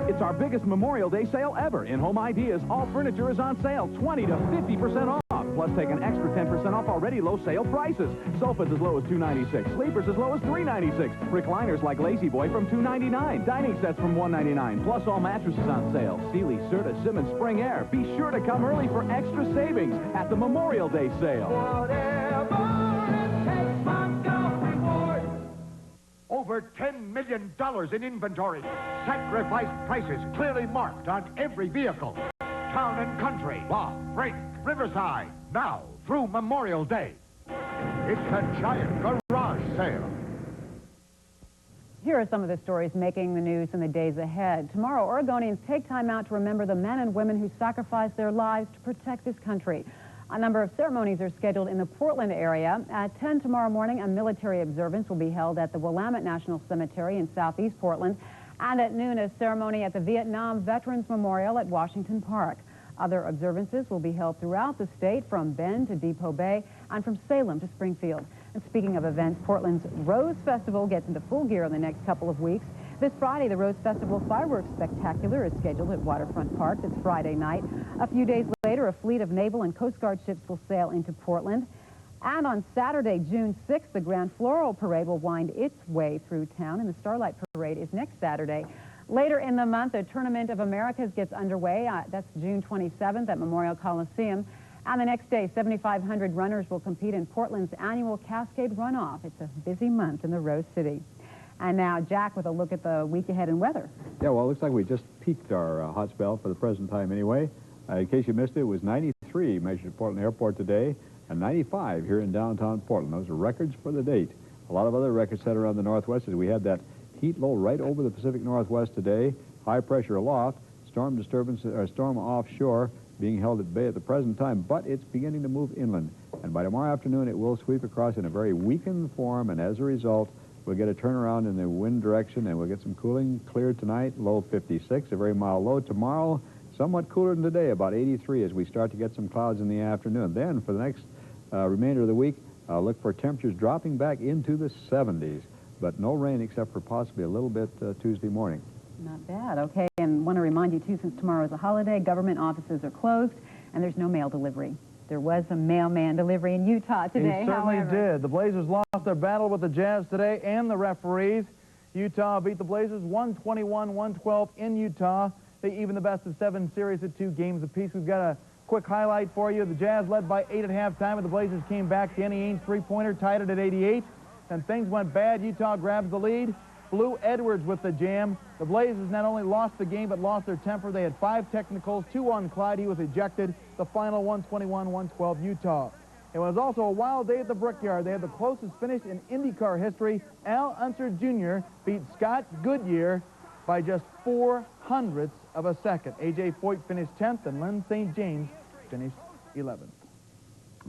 It's our biggest Memorial Day sale ever. In Home Ideas, all furniture is on sale, 20 to 50% off. Plus, take an extra 10% off already low sale prices. Sofas as low as $296. Sleepers as low as $396. Recliners like Lazy Boy from $299. Dining sets from $199. Plus, all mattresses on sale. Sealy, Serta, Simmons, Spring Air. Be sure to come early for extra savings at the Memorial Day sale. Over $10 million in inventory. Sacrifice prices clearly marked on every vehicle. Town and Country, Bob, Freight, Riverside. Now through Memorial Day. It's a giant garage sale. Here are some of the stories making the news in the days ahead. Tomorrow, Oregonians take time out to remember the men and women who sacrificed their lives to protect this country. A number of ceremonies are scheduled in the Portland area. At 10 tomorrow morning, a military observance will be held at the Willamette National Cemetery in southeast Portland. And at noon, a ceremony at the Vietnam Veterans Memorial at Washington Park. Other observances will be held throughout the state, from Bend to Depot Bay and from Salem to Springfield. And speaking of events, Portland's Rose Festival gets into full gear in the next couple of weeks. This Friday, the Rose Festival Fireworks Spectacular is scheduled at Waterfront Park. It's Friday night. A few days later, a fleet of Naval and Coast Guard ships will sail into Portland. And on Saturday, June 6th, the Grand Floral Parade will wind its way through town, and the Starlight Parade is next Saturday. Later in the month, the Tournament of Americas gets underway. That's June 27th at Memorial Coliseum. And the next day, 7,500 runners will compete in Portland's annual Cascade Runoff. It's a busy month in the Rose City. And now, Jack, with a look at the week ahead in weather. Yeah, well, it looks like we just peaked our hot spell for the present time anyway. In case you missed it, it was 93 measured at Portland Airport today. and 95 here in downtown Portland. Those are records for the date. A lot of other records set around the Northwest as we had that heat low right over the Pacific Northwest today. High pressure aloft, storm disturbance, or storm offshore being held at bay at the present time, but it's beginning to move inland. And by tomorrow afternoon, it will sweep across in a very weakened form, and as a result, we'll get a turnaround in the wind direction, and we'll get some cooling. Clear tonight, low 56, a very mild low. Tomorrow, somewhat cooler than today, about 83 as we start to get some clouds in the afternoon. Then, for the next remainder of the week, look for temperatures dropping back into the 70s, but no rain except for possibly a little bit Tuesday morning. Not bad. Okay, and want to remind you, too, since tomorrow is a holiday, government offices are closed, and there's no mail delivery. There was a mailman delivery in Utah today. He certainly did. The Blazers lost their battle with the Jazz today and the referees. Utah beat the Blazers 121-112 in Utah. They evened the best-of-7 series at 2 games apiece. We've got a quick highlight for you. The Jazz led by 8 at halftime, and the Blazers came back. Danny Ainge three-pointer tied it at 88. And things went bad. Utah grabs the lead. Blue Edwards with the jam. The Blazers not only lost the game, but lost their temper. They had 5 technicals, 2 on Clyde. He was ejected. The final 121-112 Utah. It was also a wild day at the Brickyard. They had the closest finish in IndyCar history. Al Unser Jr. beat Scott Goodyear by just 0.04 of a second. A.J. Foyt finished 10th, and Lynn St. James finished 11th.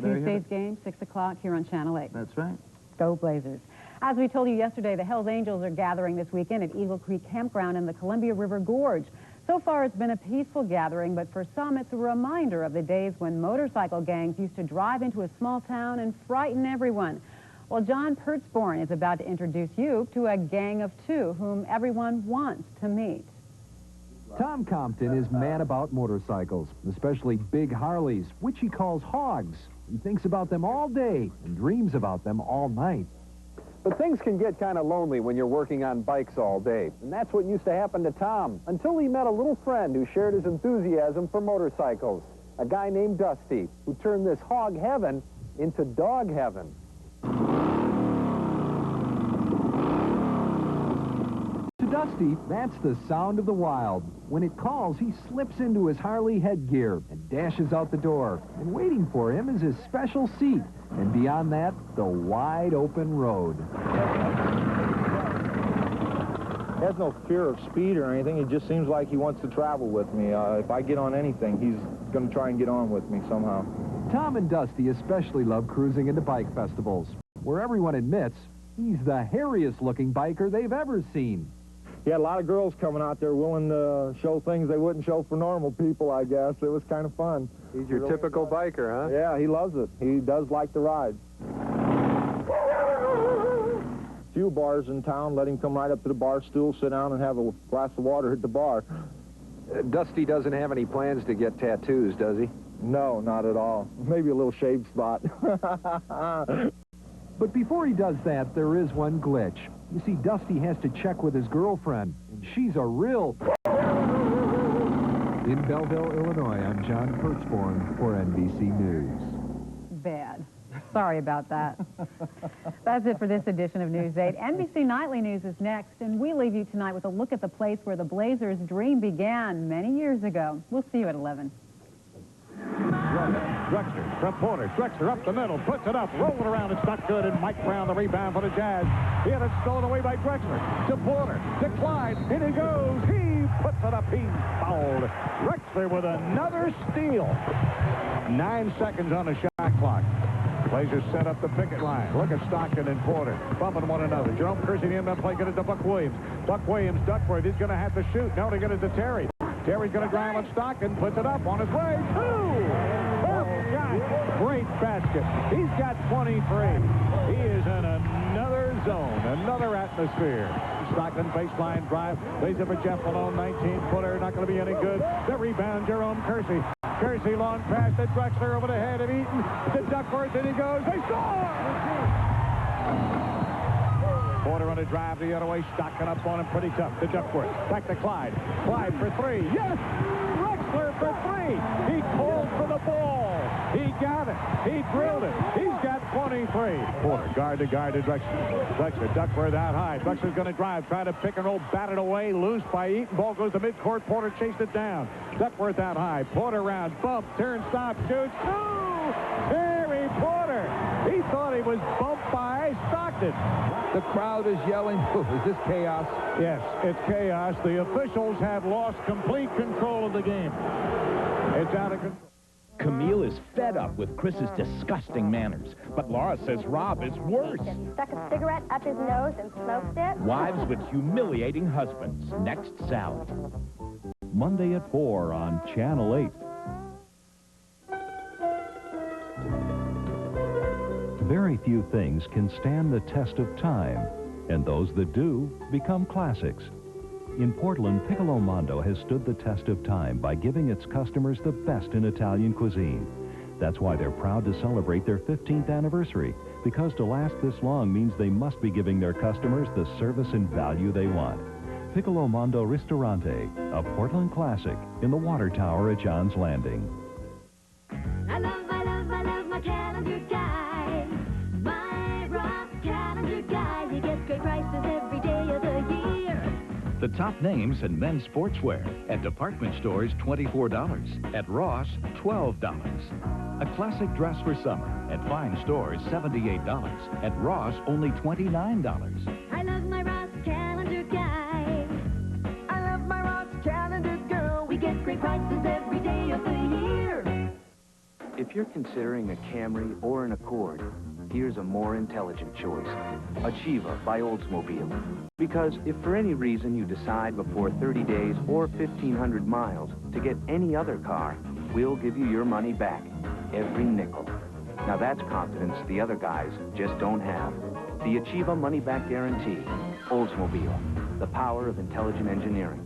Tuesday's game, 6 o'clock here on Channel 8. That's right. Go Blazers. As we told you yesterday, the Hells Angels are gathering this weekend at Eagle Creek Campground in the Columbia River Gorge. So far, it's been a peaceful gathering, but for some, it's a reminder of the days when motorcycle gangs used to drive into a small town and frighten everyone. Well, John Pertzborn is about to introduce you to a gang of 2 whom everyone wants to meet. Tom Compton is mad about motorcycles, especially big Harleys, which he calls hogs. He thinks about them all day and dreams about them all night. But things can get kind of lonely when you're working on bikes all day. And that's what used to happen to Tom, until he met a little friend who shared his enthusiasm for motorcycles. A guy named Dusty, who turned this hog heaven into dog heaven. To Dusty, that's the sound of the wild. When it calls, he slips into his Harley headgear and dashes out the door. And waiting for him is his special seat. And beyond that, the wide open road. He has no fear of speed or anything. It just seems like he wants to travel with me. If I get on anything, he's going to try and get on with me somehow. Tom and Dusty especially love cruising into bike festivals, where everyone admits he's the hairiest-looking biker they've ever seen. He had a lot of girls coming out there willing to show things they wouldn't show for normal people, I guess. It was kind of fun. He's your typical biker, huh? Yeah, he loves it. He does like to ride. Few bars in town let him come right up to the bar stool, sit down, and have a glass of water at the bar. Dusty doesn't have any plans to get tattoos, does he? No, not at all. Maybe a little shaved spot. But before he does that, there is one glitch. You see, Dusty has to check with his girlfriend, and she's a real... In Belleville, Illinois, I'm John Pertzborn for NBC News. Bad. Sorry about that. That's it for this edition of News 8. NBC Nightly News is next, and we leave you tonight with a look at the place where the Blazers' dream began many years ago. We'll see you at 11. Drexler from Porter. Drexler up the middle, puts it up, rolling around. It's not good, and Mike Brown, the rebound for the Jazz. He had it stolen away by Drexler. To Porter, to Clyde, and he goes. He puts it up. He's fouled. Drexler with another steal. 9 seconds on the shot clock. Blazers set up the picket line. Look at Stockton and Porter bumping one another. Jerome Kersey, the end-up play, get it to Buck Williams. Buck Williams, Duckworth, he's going to have to shoot. No, they get it to Terry. Terry's going to drive on Stockton, puts it up on his way. 2! Great basket. He's got 23. He is in another zone, another atmosphere. Stockton baseline drive. Lays it for Jeff Malone, 19-footer. Not going to be any good. The rebound, Jerome Kersey. Kersey long pass to Drexler over the head of Eaton. To Duckworth, and he goes. They score! Porter on a drive the other way. Stockton up on him pretty tough. To Duckworth. Back to Clyde. Clyde for 3. Yes! Drexler for 3. He called for the ball. He got it. He drilled it. He's got 23. Porter, guard to Drexler. Drexler, Duckworth out high. Drexler's going to drive. Try to pick and roll. Bat it away. Loose by Eaton. Ball goes to midcourt. Porter chased it down. Duckworth out high. Porter round. Bump. Turn. Stop. Shoots. 2! Terry Porter. was bumped by Stockton. The crowd is yelling. Is this chaos? Yes, it's chaos. The officials have lost complete control of the game. It's out of control. Camille is fed up with Chris's disgusting manners, but Laura says Rob is worse. He stuck a cigarette up his nose and smoked it. Wives with humiliating husbands. Next Sally. Monday at 4 on Channel 8. Very few things can stand the test of time, and those that do become classics. In Portland, Piccolo Mondo has stood the test of time by giving its customers the best in Italian cuisine. That's why they're proud to celebrate their 15th anniversary, because to last this long means they must be giving their customers the service and value they want. Piccolo Mondo Ristorante, a Portland classic in the Water Tower at John's Landing. I love my calendar guy. My Ross calendar guy. He gets great prices every day of the year. The top names in men's sportswear. At department stores, $24. At Ross, $12. A classic dress for summer. At fine stores, $78. At Ross, only $29. I love my Ross calendar guy. I love my Ross calendar girl. We get great prices every day of the year. If you're considering a Camry or an Accord, here's a more intelligent choice. Achieva by Oldsmobile. Because if for any reason you decide before 30 days or 1,500 miles to get any other car, we'll give you your money back, every nickel. Now that's confidence the other guys just don't have. The Achieva money-back guarantee. Oldsmobile, the power of intelligent engineering.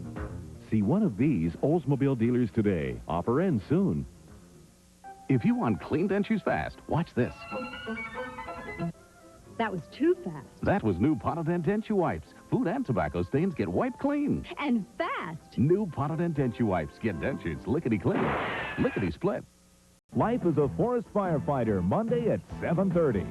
See one of these Oldsmobile dealers today. Offer ends soon. If you want clean dentures fast, watch this. That was too fast. That was new Polident Denture Wipes. Food and tobacco stains get wiped clean. And fast. New Polident Denture Wipes. Get dentures lickety-clean. Lickety-split. Life is a forest firefighter, Monday at 7:30.